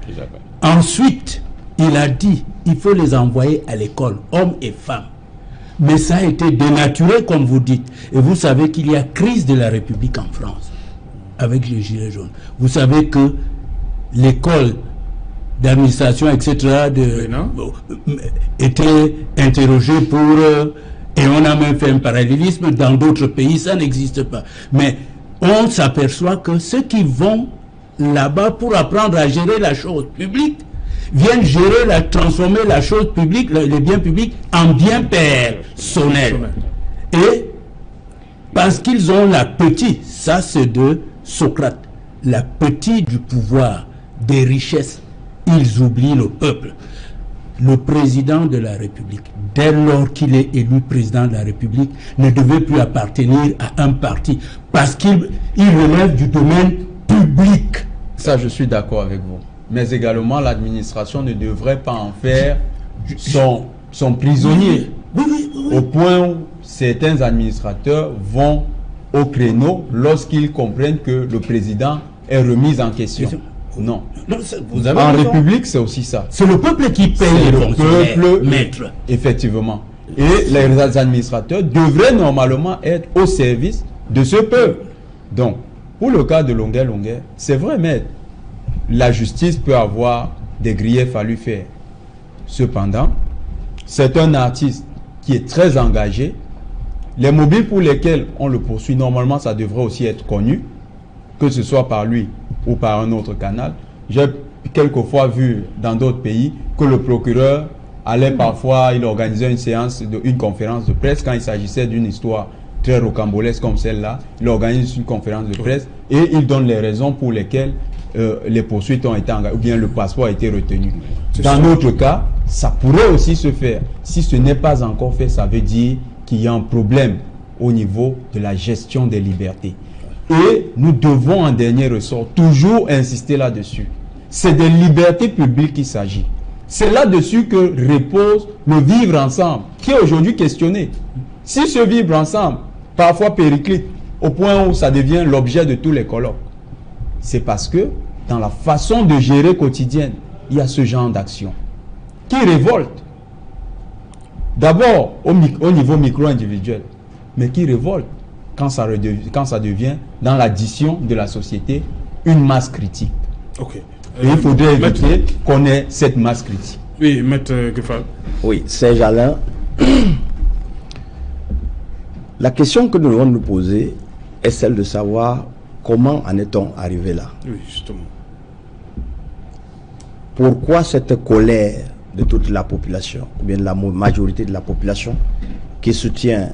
Ensuite, il a dit, il faut les envoyer à l'école, hommes et femmes. Mais ça a été dénaturé, comme vous dites. Et vous savez qu'il y a crise de la République en France, avec les Gilets jaunes. Vous savez que l'école d'administration, etc., était interrogée pour... et on a même fait un parallélisme. Dans d'autres pays, ça n'existe pas. Mais on s'aperçoit que ceux qui vont là-bas pour apprendre à gérer la chose publique, viennent gérer, transformer la chose publique, les biens publics, en biens personnels. Et parce qu'ils ont la petite, ça c'est de Socrate, la petite du pouvoir, des richesses, ils oublient le peuple. Le président de la République, dès lors qu'il est élu président de la République, ne devait plus appartenir à un parti, parce qu'il relève du domaine public. Ça, je suis d'accord avec vous. Mais également, l'administration ne devrait pas en faire son prisonnier. Au point où certains administrateurs vont au créneau lorsqu'ils comprennent que le président est remis en question. Non. Vous avez en République, c'est aussi ça. C'est le peuple qui paye les fonctionnaires, maître. Effectivement. Et les administrateurs devraient normalement être au service de ce peuple. Donc, pour le cas de Longuet, c'est vrai, mais la justice peut avoir des griefs à lui faire. Cependant, c'est un artiste qui est très engagé. Les mobiles pour lesquels on le poursuit, normalement, ça devrait aussi être connu, que ce soit par lui ou par un autre canal. J'ai quelquefois vu dans d'autres pays que le procureur allait parfois, il organisait une conférence de presse quand il s'agissait d'une histoire très rocambolesque comme celle-là. Il organise une conférence de presse et il donne les raisons pour lesquelles les poursuites ont été engagées ou bien le passeport a été retenu. Dans notre cas, ça pourrait aussi se faire. Si ce n'est pas encore fait, ça veut dire qu'il y a un problème au niveau de la gestion des libertés. Et nous devons en dernier ressort toujours insister là-dessus. C'est des libertés publiques qu'il s'agit. C'est là-dessus que repose le vivre ensemble, qui est aujourd'hui questionné. Si ce vivre ensemble, parfois périclite, au point où ça devient l'objet de tous les colloques, c'est parce que dans la façon de gérer quotidienne, il y a ce genre d'action qui révolte. D'abord au niveau micro-individuel, mais qui révolte quand ça devient dans l'addition de la société une masse critique. Ok. Et il faudrait éviter qu'on ait cette masse critique. Oui, Maître Gueffal. Oui, Serge Alain. La question que nous devons nous poser est celle de savoir comment en est-on arrivé là. Oui, justement. Pourquoi cette colère de toute la population, ou bien de la majorité de la population, qui soutient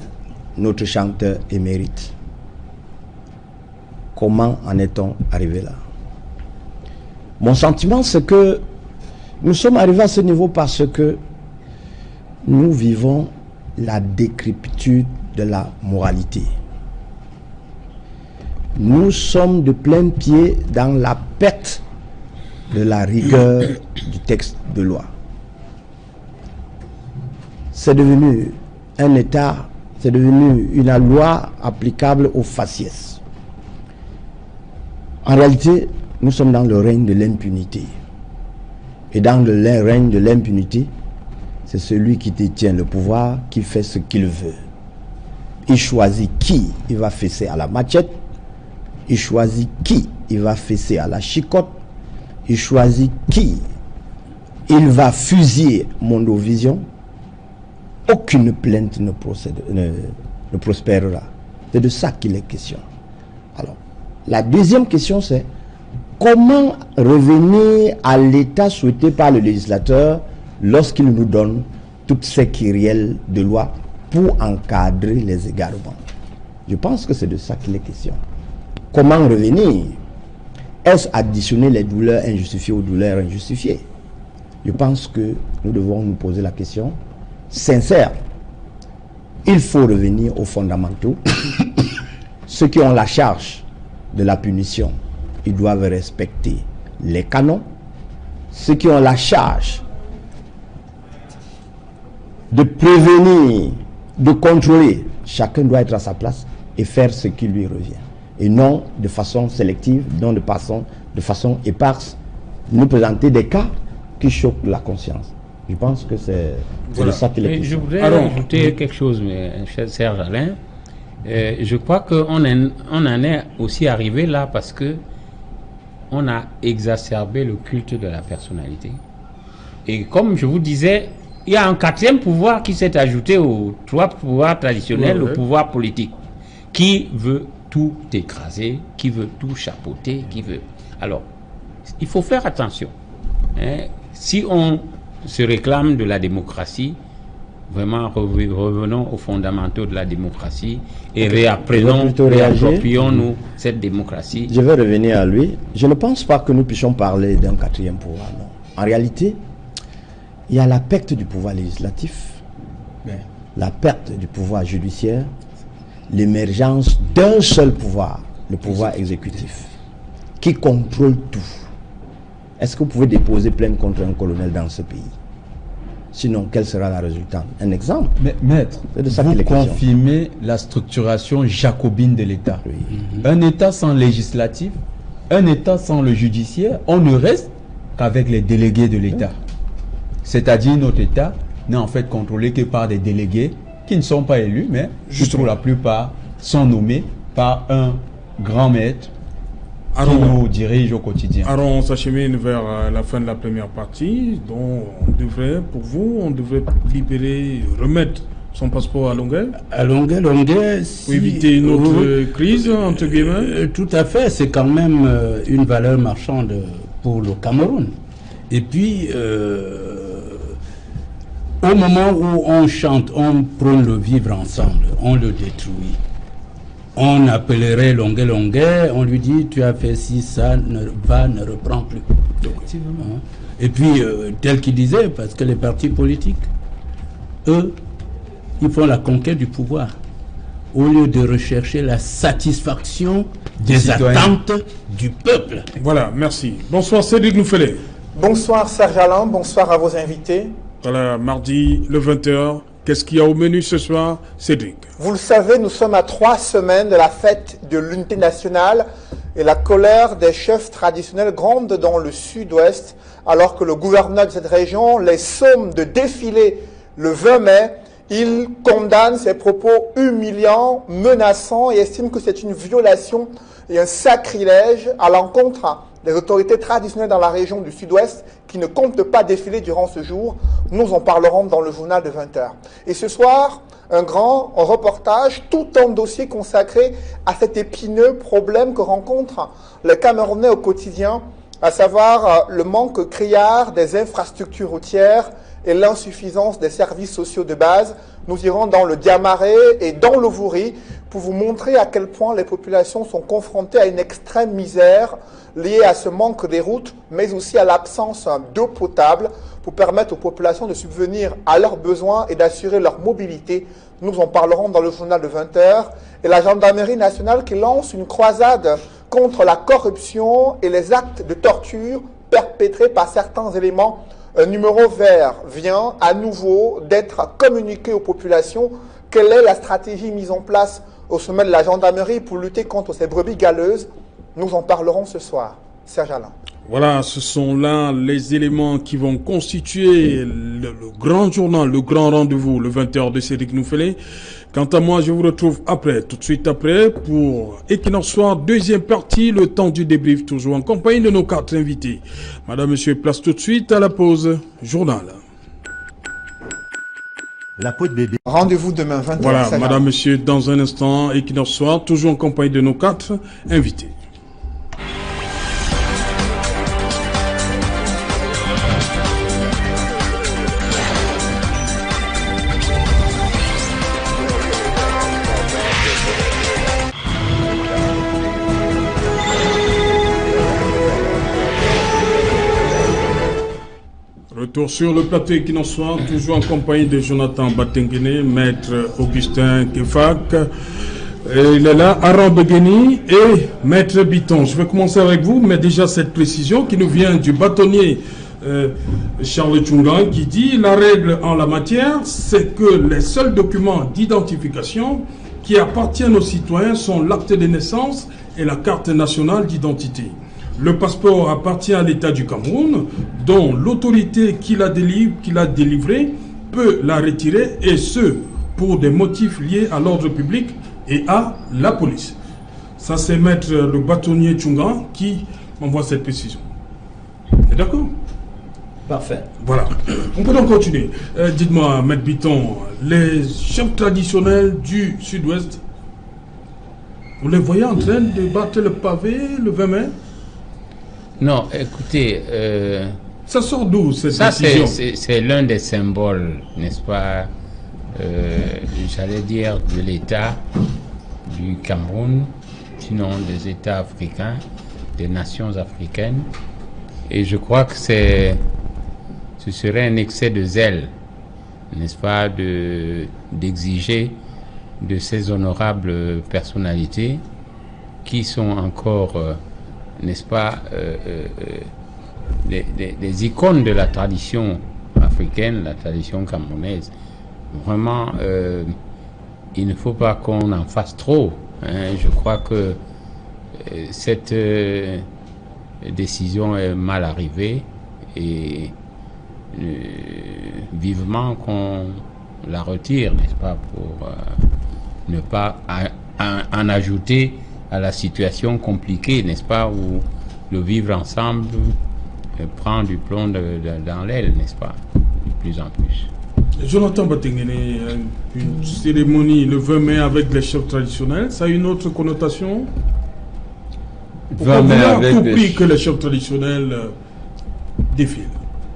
notre chanteur émérite? Comment en est-on arrivé là? Mon sentiment, c'est que nous sommes arrivés à ce niveau parce que nous vivons la décrépitude de la moralité. Nous sommes de plein pied dans la perte de la rigueur du texte de loi. C'est devenu un État, c'est devenu une loi applicable aux faciès. En réalité, nous sommes dans le règne de l'impunité. Et dans le règne de l'impunité, c'est celui qui détient le pouvoir qui fait ce qu'il veut. Il choisit qui il va fesser à la machette, il choisit qui il va fesser à la chicotte, il choisit qui il va fusiller Mondovision. Aucune plainte ne prospérera. C'est de ça qu'il est question. Alors, la deuxième question, c'est comment revenir à l'état souhaité par le législateur lorsqu'il nous donne toutes ces kyrielles de loi pour encadrer les égarements? Je pense que c'est de ça qu'il est question. Comment revenir? Est-ce additionner les douleurs injustifiées aux douleurs injustifiées? Je pense que nous devons nous poser la question sincère. Il faut revenir aux fondamentaux. Ceux qui ont la charge de la punition, ils doivent respecter les canons. Ceux qui ont la charge de prévenir, de contrôler, chacun doit être à sa place et faire ce qui lui revient. Et non de façon sélective, non de façon éparse, nous présenter des cas qui choquent la conscience. Je pense que c'est de ça qu'il est question. Je voudrais ajouter quelque chose, cher Serge Alain. Je crois qu'on en est aussi arrivé là parce que on a exacerbé le culte de la personnalité. Et comme je vous disais, il y a un quatrième pouvoir qui s'est ajouté aux trois pouvoirs traditionnels, au pouvoir politique, qui veut tout écraser, qui veut tout chapeauter, qui veut... Alors, il faut faire attention. Si on se réclame de la démocratie, vraiment revenons aux fondamentaux de la démocratie et réapproprions-nous cette démocratie. Je vais revenir à lui. Je ne pense pas que nous puissions parler d'un quatrième pouvoir. Non. En réalité, il y a la perte du pouvoir législatif, la perte du pouvoir judiciaire, l'émergence d'un seul pouvoir, le pouvoir exécutif, qui contrôle tout. Est-ce que vous pouvez déposer plainte contre un colonel dans ce pays? Sinon, quelle sera la résultante? Un exemple. Mais, maître, vous confirmez la structuration jacobine de l'État. Oui. Un État sans législatif, un État sans le judiciaire, on ne reste qu'avec les délégués de l'État. C'est-à-dire notre État n'est en fait contrôlé que par des délégués qui ne sont pas élus, mais qui pour la plupart sont nommés par un grand maître qui nous dirige au quotidien. Alors on s'achemine vers la fin de la première partie, dont on devrait, pour vous, on devrait libérer, remettre son passeport à Longueuil. À Longueuil, pour éviter une autre crise, entre guillemets. Tout à fait, c'est quand même une valeur marchande pour le Cameroun. Et puis, au moment où on chante, on prône le vivre ensemble, on le détruit. On appellerait Longueuil, on lui dit tu as fait ci, ça, ne reprend plus. Et puis, tel qu'il disait, parce que les partis politiques, eux, ils font la conquête du pouvoir. Au lieu de rechercher la satisfaction des attentes du peuple. Voilà, merci. Bonsoir Cédric Nouffelé. Bonsoir Serge Alain, bonsoir à vos invités. Voilà, mardi, le 20h. Qu'est-ce qu'il y a au menu ce soir, Cédric? Vous le savez, nous sommes à 3 semaines de la fête de l'unité nationale et la colère des chefs traditionnels gronde dans le sud-ouest, alors que le gouverneur de cette région les somme de défiler le 20 mai Il condamne ces propos humiliants, menaçants et estime que c'est une violation et un sacrilège à l'encontre des autorités traditionnelles dans la région du Sud-Ouest qui ne comptent pas défiler durant ce jour. Nous en parlerons dans le journal de 20h. Et ce soir, un grand reportage, tout un dossier consacré à cet épineux problème que rencontrent les Camerounais au quotidien, à savoir le manque criard des infrastructures routières et l'insuffisance des services sociaux de base. Nous irons dans le Diamaré et dans le Vouri pour vous montrer à quel point les populations sont confrontées à une extrême misère liée à ce manque des routes, mais aussi à l'absence d'eau potable pour permettre aux populations de subvenir à leurs besoins et d'assurer leur mobilité. Nous en parlerons dans le journal de 20h. Et la gendarmerie nationale qui lance une croisade contre la corruption et les actes de torture perpétrés par certains éléments. Un numéro vert vient à nouveau d'être communiqué aux populations. Quelle est la stratégie mise en place au sommet de la gendarmerie pour lutter contre ces brebis galeuses? Nous en parlerons ce soir. Serge Alain. Voilà, ce sont là les éléments qui vont constituer le grand journal, le grand rendez-vous, le 20h de Cédric Noufelé. Quant à moi, je vous retrouve après, tout de suite après, pour Equinox Soir, deuxième partie, le temps du débrief, toujours en compagnie de nos 4 invités. Madame, Monsieur, place tout de suite à la pause journal. La peau de bébé. Rendez-vous demain 20h. Voilà, Madame, Monsieur, dans un instant, Equinox Soir, toujours en compagnie de nos 4 invités. Retour sur le plateau Equinox Soir, toujours en compagnie de Jonathan Batenguene, maître Augustin Kefak. Il est là, Aaron Begeni et maître Biton. Je vais commencer avec vous, mais déjà cette précision qui nous vient du bâtonnier Charles Tchungan qui dit la règle en la matière, c'est que les seuls documents d'identification qui appartiennent aux citoyens sont l'acte de naissance et la carte nationale d'identité. Le passeport appartient à l'État du Cameroun, dont l'autorité qui l'a délivré peut la retirer, et ce, pour des motifs liés à l'ordre public et à la police. Ça, c'est maître le bâtonnier Tchungan qui m'envoie cette précision. D'accord? Parfait. Voilà. On peut donc continuer. Dites-moi, maître Biton, les chefs traditionnels du Sud-Ouest, vous les voyez en train de battre le pavé le 20 mai? Non, écoutez, ça sort d'où cette décision? C'est l'un des symboles, n'est-ce pas, j'allais dire, de l'État du Cameroun, sinon des États africains, des nations africaines. Et je crois que ce serait un excès de zèle, n'est-ce pas, d'exiger de ces honorables personnalités qui sont encore... n'est-ce pas, des icônes de la tradition africaine, la tradition camerounaise. Vraiment, il ne faut pas qu'on en fasse trop. Hein. Je crois que cette décision est mal arrivée et vivement qu'on la retire, n'est-ce pas, pour ne pas en ajouter à la situation compliquée, n'est-ce pas, où le vivre ensemble prend du plomb dans l'aile, n'est-ce pas, de plus en plus. Jonathan Batenguene, une cérémonie le 20 mai avec les chefs traditionnels, ça a une autre connotation? Pourquoi vous avez compris que les chefs traditionnels défilent?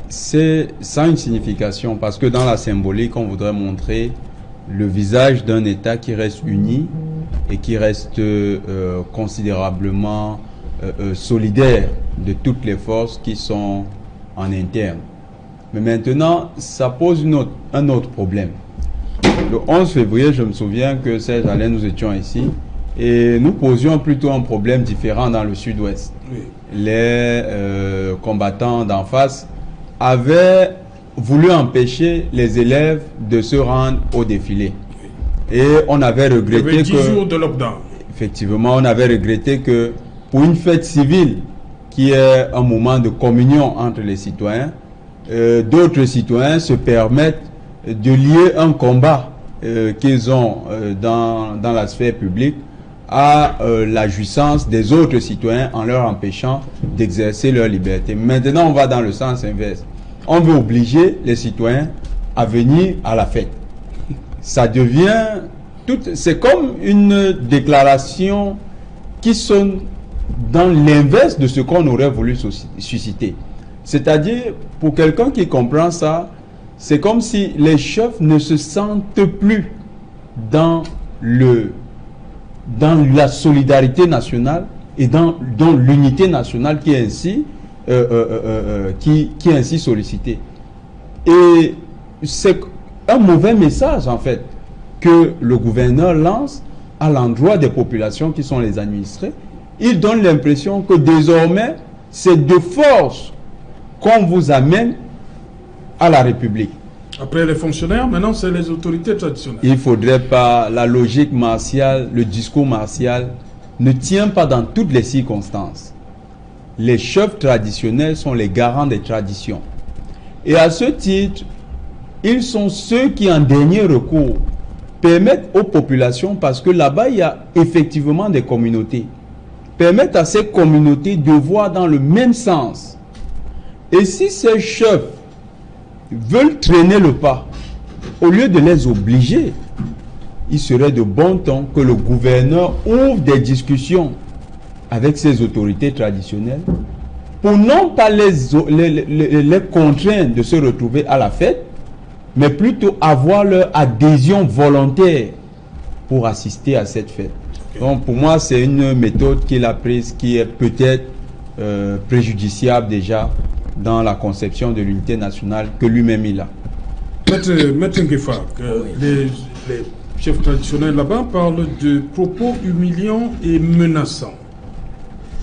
Ça a une signification, parce que dans la symbolique, on voudrait montrer le visage d'un État qui reste uni et qui reste considérablement solidaire de toutes les forces qui sont en interne. Mais maintenant, ça pose un autre problème. Le 11 février, je me souviens que Serge Alain, nous étions ici et nous posions plutôt un problème différent dans le Sud-Ouest. Oui. Les combattants d'en face avaient voulu empêcher les élèves de se rendre au défilé. Et on avait regretté que... 10 jours de lockdown. Effectivement, on avait regretté que pour une fête civile, qui est un moment de communion entre les citoyens, d'autres citoyens se permettent de lier un combat qu'ils ont dans la sphère publique à la jouissance des autres citoyens en leur empêchant d'exercer leur liberté. Maintenant, on va dans le sens inverse. On veut obliger les citoyens à venir à la fête. Ça devient c'est comme une déclaration qui sonne dans l'inverse de ce qu'on aurait voulu susciter. C'est-à-dire, pour quelqu'un qui comprend ça, c'est comme si les chefs ne se sentent plus dans la solidarité nationale et dans l'unité nationale qui est ainsi sollicitée. Et c'est un mauvais message, en fait, que le gouverneur lance à l'endroit des populations qui sont les administrés. Il donne l'impression que désormais, c'est de force qu'on vous amène à la République. Après les fonctionnaires, maintenant c'est les autorités traditionnelles. Il ne faudrait pas, la logique martiale, le discours martial ne tient pas dans toutes les circonstances. Les chefs traditionnels sont les garants des traditions. Et à ce titre, ils sont ceux qui, en dernier recours, permettent aux populations, parce que là-bas, il y a effectivement des communautés, permettent à ces communautés de voir dans le même sens. Et si ces chefs veulent traîner le pas, au lieu de les obliger, il serait de bon ton que le gouverneur ouvre des discussions avec ces autorités traditionnelles pour non pas les contraindre de se retrouver à la fête, mais plutôt avoir leur adhésion volontaire pour assister à cette fête. Donc pour moi, c'est une méthode qu'il a prise qui est peut-être préjudiciable déjà dans la conception de l'unité nationale que lui-même il a. Maître Ngefak, les chefs traditionnels là-bas parlent de propos humiliants et menaçants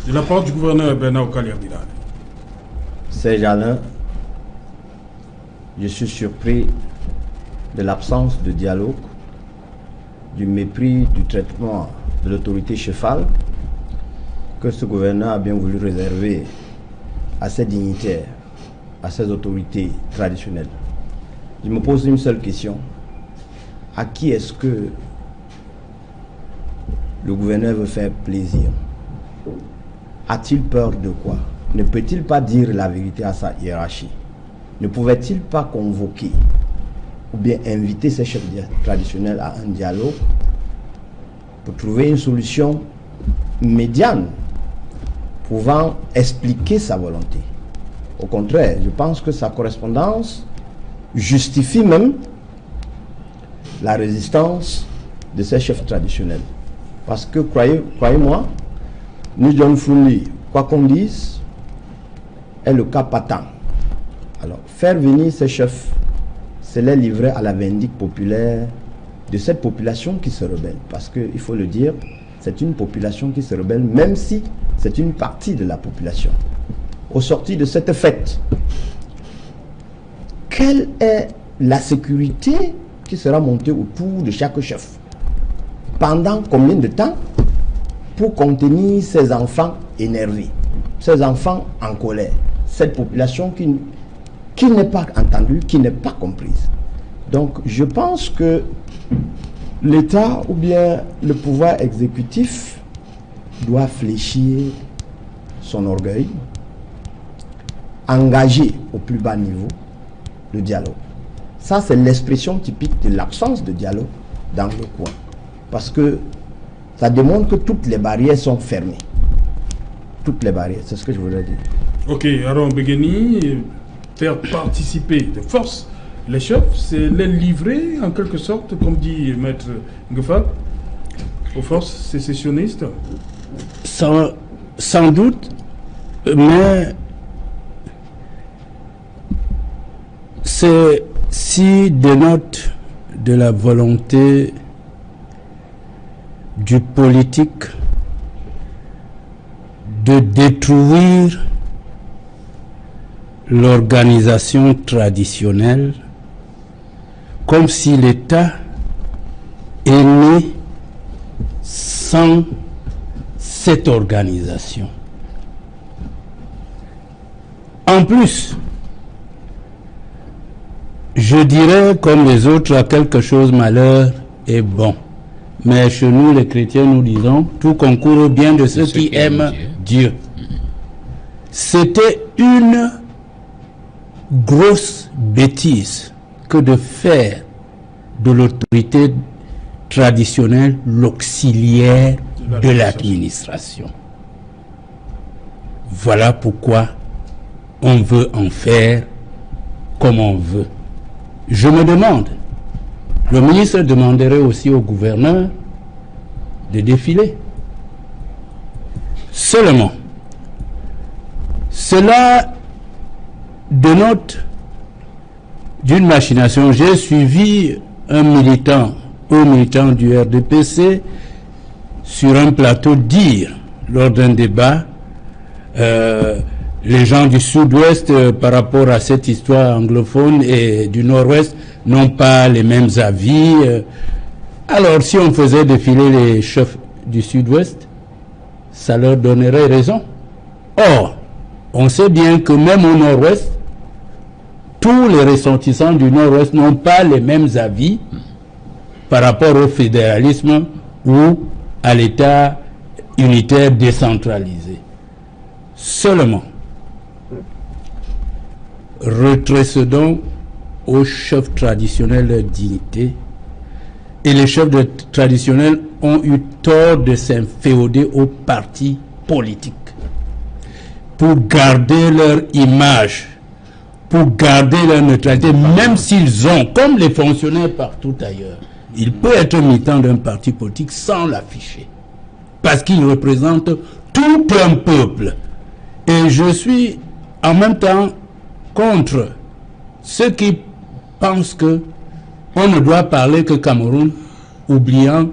de la part du gouverneur Bernard Okaliabirane. Ces gens-là, je suis surpris de l'absence de dialogue, du mépris du traitement de l'autorité chefale que ce gouverneur a bien voulu réserver à ses dignitaires, à ses autorités traditionnelles. Je me pose une seule question. À qui est-ce que le gouverneur veut faire plaisir? A-t-il peur de quoi? Ne peut-il pas dire la vérité à sa hiérarchie? Ne pouvait-il pas convoquer ou bien inviter ces chefs traditionnels à un dialogue pour trouver une solution médiane pouvant expliquer sa volonté? Au contraire, je pense que sa correspondance justifie même la résistance de ces chefs traditionnels. Parce que, croyez-moi, nous John Frundi, quoi qu'on dise, est le cas patent. Alors, faire venir ces chefs, c'est les livrer à la vindicte populaire de cette population qui se rebelle. Parce qu'il faut le dire, c'est une population qui se rebelle, même si c'est une partie de la population. Au sortir de cette fête, quelle est la sécurité qui sera montée autour de chaque chef? Pendant combien de temps? Pour contenir ces enfants énervés, ces enfants en colère, cette population qui n'est pas entendue, qui n'est pas comprise. Donc je pense que l'État ou bien le pouvoir exécutif doit fléchir son orgueil, engager au plus bas niveau le dialogue. Ça, c'est l'expression typique de l'absence de dialogue dans le coin. Parce que ça démontre que toutes les barrières sont fermées. Toutes les barrières, c'est ce que je voulais dire. Ok, Aaron Begeni, faire participer de force les chefs, c'est les livrer en quelque sorte, comme dit Maître Ngefak, aux forces sécessionnistes? Sans doute, mais c'est si dénote de la volonté du politique de détruire l'organisation traditionnelle, comme si l'État est né sans cette organisation. En plus, Je dirais, comme les autres, à quelque chose malheur est bon. Mais chez nous, les chrétiens, nous disons, tout concourt au bien de ceux qui aiment Dieu. C'était une grosse bêtise que de faire de l'autorité traditionnelle l'auxiliaire de l'administration. Voilà pourquoi on veut en faire comme on veut. Je me demande, le ministre demanderait aussi au gouverneur de défiler. Seulement, cela dénote d'une machination. J'ai suivi un militant du RDPC sur un plateau dire, lors d'un débat, les gens du sud-ouest par rapport à cette histoire anglophone et du nord-ouest n'ont pas les mêmes avis. Alors si on faisait défiler les chefs du sud-ouest, ça leur donnerait raison. Or, on sait bien que même au nord-ouest, tous les ressortissants du nord-ouest n'ont pas les mêmes avis par rapport au fédéralisme ou à l'État unitaire décentralisé. Seulement, retrocédons aux chefs traditionnels leur dignité, et les chefs traditionnels ont eu tort de s'inféoder aux partis politiques pour garder leur image, pour garder leur neutralité, même s'ils ont, comme les fonctionnaires partout ailleurs, il peut être militant d'un parti politique sans l'afficher, parce qu'il représente tout un peuple. Et je suis en même temps contre ceux qui pensent que on ne doit parler que Cameroun, oubliant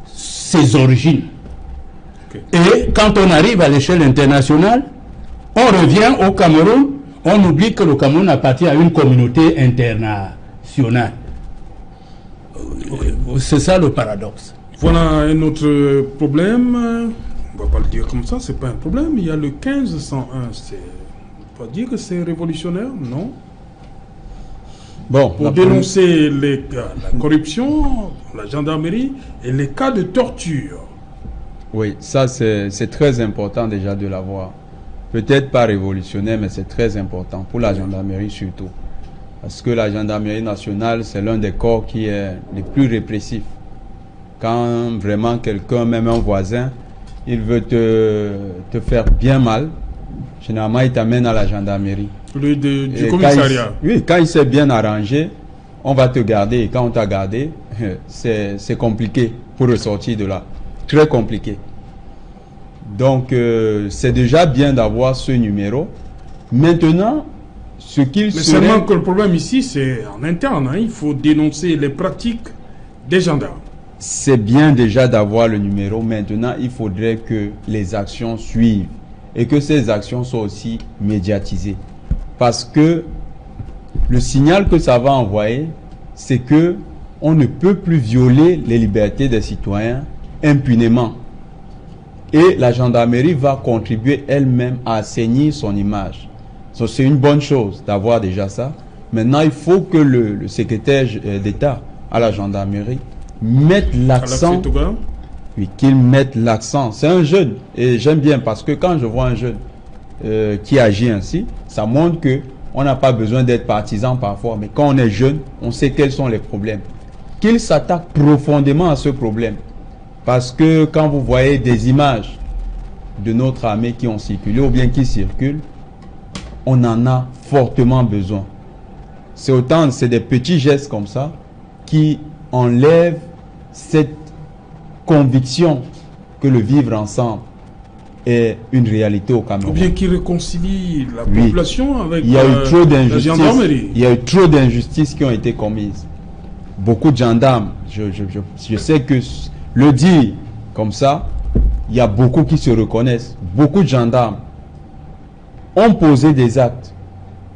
ses origines. Okay. Et quand on arrive à l'échelle internationale, on revient au Cameroun, on oublie que le Cameroun appartient à une communauté internationale. Okay. C'est ça le paradoxe. Voilà un autre problème. On ne va pas le dire comme ça, c'est pas un problème. Il y a le 1501. On va dire que c'est révolutionnaire, non? Bon, pour dénoncer la corruption, la gendarmerie et les cas de torture. Oui, ça c'est très important déjà de l'avoir. Peut-être pas révolutionnaire, mais c'est très important pour la gendarmerie surtout. Parce que la gendarmerie nationale, c'est l'un des corps qui est les plus répressifs. Quand vraiment quelqu'un, même un voisin, il veut te faire bien mal, généralement il t'amène à la gendarmerie. Du commissariat. Quand il s'est bien arrangé, on va te garder. Et quand on t'a gardé, c'est compliqué pour ressortir de là. Très compliqué. Donc, c'est déjà bien d'avoir ce numéro. Maintenant, ce qu'il serait... Mais seulement que le problème ici, c'est en interne. Hein. Il faut dénoncer les pratiques des gendarmes. C'est bien déjà d'avoir le numéro. Maintenant, il faudrait que les actions suivent. Et que ces actions soient aussi médiatisées. Parce que le signal que ça va envoyer, c'est que on ne peut plus violer les libertés des citoyens impunément. Et la gendarmerie va contribuer elle-même à assainir son image. So, c'est une bonne chose d'avoir déjà ça. Maintenant, il faut que le secrétaire d'État à la gendarmerie mette l'accent. Oui, qu'il mette l'accent. C'est un jeune. Et j'aime bien parce que quand je vois un jeune qui agit ainsi, ça montre que on n'a pas besoin d'être partisan parfois, mais quand on est jeune, on sait quels sont les problèmes. Qu'il s'attaque profondément à ce problème. Parce que quand vous voyez des images de notre armée qui ont circulé ou bien qui circulent, on en a fortement besoin. C'est des petits gestes comme ça qui enlèvent cette conviction que le vivre ensemble est une réalité au Cameroun. Ou bien qui réconcilie la population avec la gendarmerie. Il y a eu trop d'injustices qui ont été commises. Beaucoup de gendarmes, je sais que le dire comme ça, il y a beaucoup qui se reconnaissent. Beaucoup de gendarmes ont posé des actes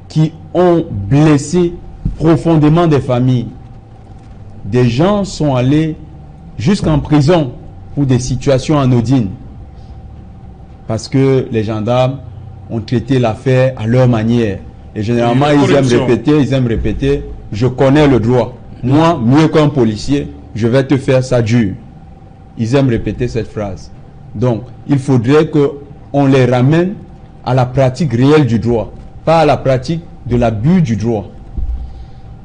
qui ont blessé profondément des familles. Des gens sont allés jusqu'en prison pour des situations anodines. Parce que les gendarmes ont traité l'affaire à leur manière. Et généralement, ils aiment répéter, je connais le droit. Moi, mieux qu'un policier, je vais te faire ça dur. Ils aiment répéter cette phrase. Donc, il faudrait qu'on les ramène à la pratique réelle du droit, pas à la pratique de l'abus du droit.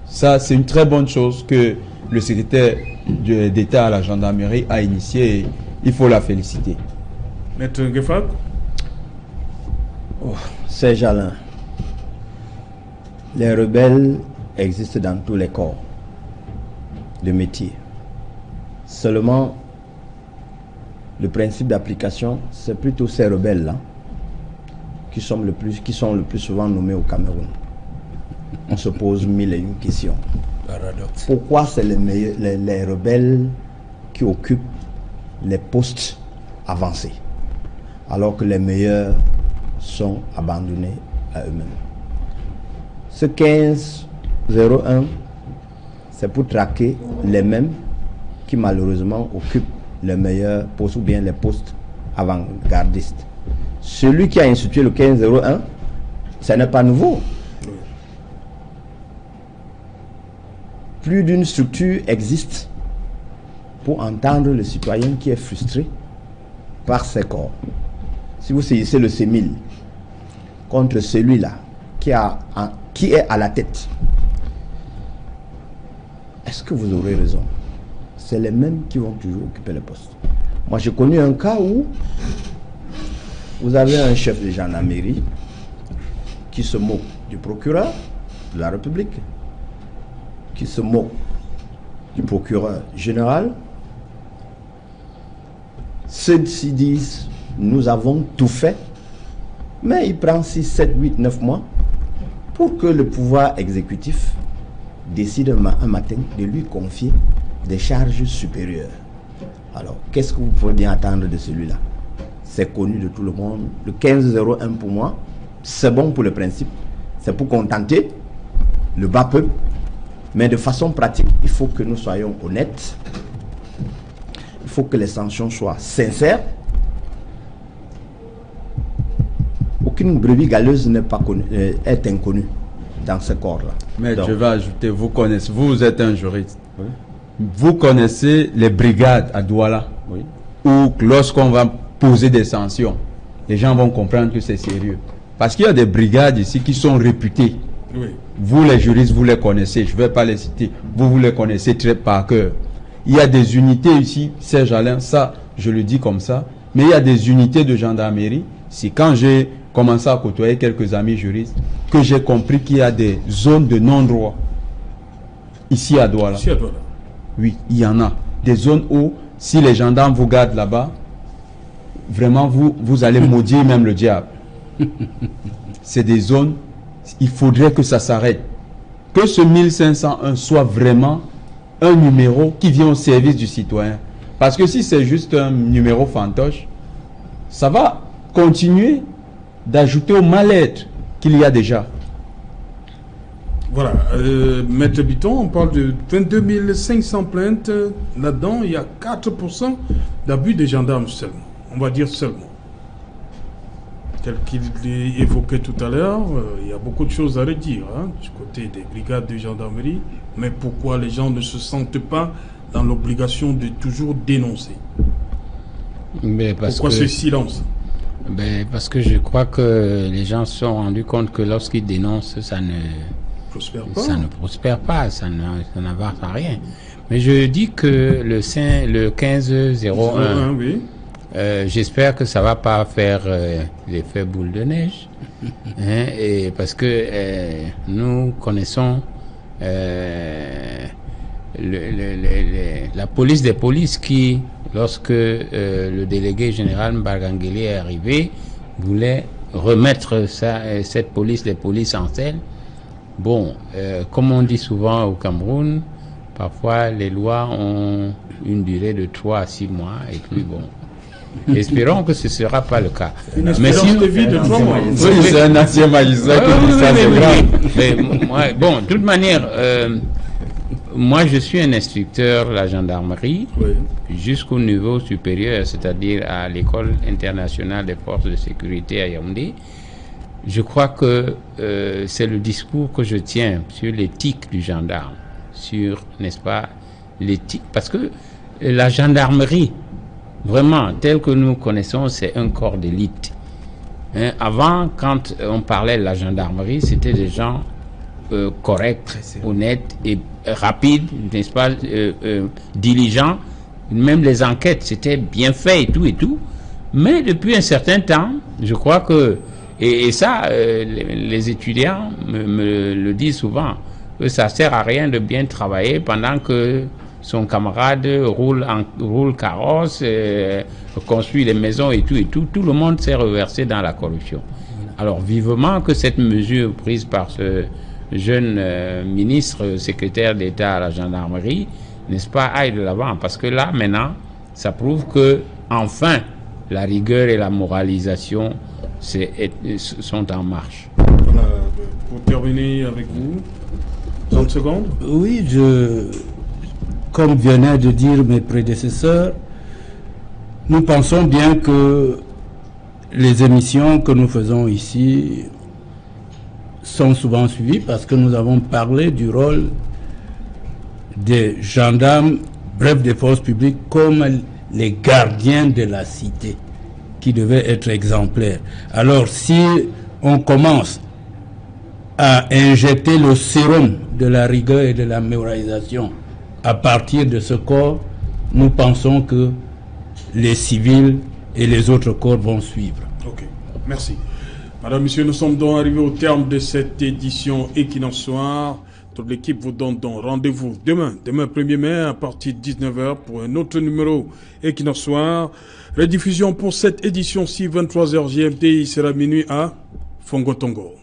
Ça, c'est une très bonne chose que le secrétaire d'État à la gendarmerie a initié et il faut la féliciter. Maître Ngefak. Serge Alain, les rebelles existent dans tous les corps de métier. Seulement, le principe d'application, c'est plutôt ces rebelles-là qui sont le plus souvent nommés au Cameroun. On se pose mille et une questions. Paradoxe. Pourquoi c'est les rebelles qui occupent les postes avancés, alors que les meilleurs sont abandonnés à eux-mêmes? Ce 15-01, c'est pour traquer les mêmes qui malheureusement occupent les meilleurs postes ou bien les postes avant-gardistes. Celui qui a institué le 15-01, ce n'est pas nouveau. Plus d'une structure existe pour entendre le citoyen qui est frustré par ses corps. Si vous saisissez le CEMIL contre celui-là qui est à la tête, est-ce que vous aurez raison? C'est les mêmes qui vont toujours occuper le poste. Moi, j'ai connu un cas où vous avez un chef de gendarmerie qui se moque du procureur de la République, qui se moque du procureur général. Ceux-ci disent, nous avons tout fait, mais il prend 6, 7, 8, 9 mois pour que le pouvoir exécutif décide un matin de lui confier des charges supérieures. Alors, qu'est-ce que vous pouvez bien attendre de celui-là? C'est connu de tout le monde. Le 15-01 pour moi, c'est bon pour le principe. C'est pour contenter le bas peuple. Mais de façon pratique, il faut que nous soyons honnêtes. Il faut que les sanctions soient sincères. Aucune brebis galeuse est inconnue dans ce corps-là. Mais donc, je vais ajouter, vous êtes un juriste. Oui. Vous connaissez les brigades à Douala, Oui. où lorsqu'on va poser des sanctions, les gens vont comprendre que c'est sérieux. Parce qu'il y a des brigades ici qui sont réputées. Oui. Vous les juristes, vous les connaissez, je ne vais pas les citer, vous les connaissez très par cœur. Il y a des unités ici, Serge Alain, ça je le dis comme ça, mais il y a des unités de gendarmerie. C'est quand j'ai commencé à côtoyer quelques amis juristes que j'ai compris qu'il y a des zones de non-droit ici à Douala. Ici à Douala. Oui, il y en a. Des zones où, si les gendarmes vous gardent là-bas, vraiment vous allez maudire même le diable. C'est des zones, il faudrait que ça s'arrête. Que ce 1501 soit vraiment un numéro qui vient au service du citoyen. Parce que si c'est juste un numéro fantoche, ça va continuer d'ajouter au mal-être qu'il y a déjà. Voilà, Maître Biton, on parle de 22 500 plaintes. Là-dedans, il y a 4% d'abus des gendarmes seulement. On va dire seulement. Tel qu'il évoquait tout à l'heure, il y a beaucoup de choses à redire du côté des brigades de gendarmerie. Mais pourquoi les gens ne se sentent pas dans l'obligation de toujours dénoncer? Pourquoi ce silence? Parce que je crois que les gens se sont rendus compte que lorsqu'ils dénoncent, ça ne prospère pas, ça n'avance à rien. Mais je dis que le 15-01, oui. J'espère que ça va pas faire l'effet boule de neige, et parce que nous connaissons la police des polices qui, lorsque le délégué général Mbargangeli est arrivé, voulait remettre cette police des polices en selle. Bon, comme on dit souvent au Cameroun, parfois les lois ont une durée de 3 à 6 mois, et puis bon. Espérons que ce ne sera pas le cas. Mais si de vie de 3 mois. Oui, c'est un ancien magistrat qui dit ça, c'est grave. Mais moi, bon, de toute manière, moi je suis un instructeur de la gendarmerie jusqu'au niveau supérieur, c'est-à-dire à l'école internationale des forces de sécurité à Yaoundé. je crois que c'est le discours que je tiens sur l'éthique du gendarme, sur, n'est-ce pas, l'éthique, parce que la gendarmerie, vraiment, telle que nous connaissons, c'est un corps d'élite. Hein, avant, quand on parlait de la gendarmerie, c'était des gens corrects, honnêtes et rapides, n'est-ce pas, diligents. Même les enquêtes, c'était bien fait et tout. Mais depuis un certain temps, je crois que, et ça, les étudiants me le disent souvent, que ça sert à rien de bien travailler pendant que son camarade roule carrosse, construit les maisons et tout. Tout le monde s'est reversé dans la corruption. Alors vivement que cette mesure prise par ce jeune ministre, secrétaire d'État à la gendarmerie, n'est-ce pas, aille de l'avant. Parce que là, maintenant, ça prouve que, enfin, la rigueur et la moralisation sont en marche. Voilà, pour terminer avec vous, 30 secondes. Oui, comme venaient de dire mes prédécesseurs, nous pensons bien que les émissions que nous faisons ici sont souvent suivies parce que nous avons parlé du rôle des gendarmes, bref, des forces publiques, comme les gardiens de la cité, qui devaient être exemplaires. Alors, si on commence à injecter le sérum de la rigueur et de la moralisation à partir de ce corps, nous pensons que les civils et les autres corps vont suivre. Ok, merci. Madame, Monsieur, nous sommes donc arrivés au terme de cette édition Equinoxe Soir. Toute l'équipe vous donne donc rendez-vous demain 1er mai à partir de 19h pour un autre numéro Equinoxe Soir. Rediffusion pour cette édition-ci, 23h GMT, il sera minuit à Fongo Tongo.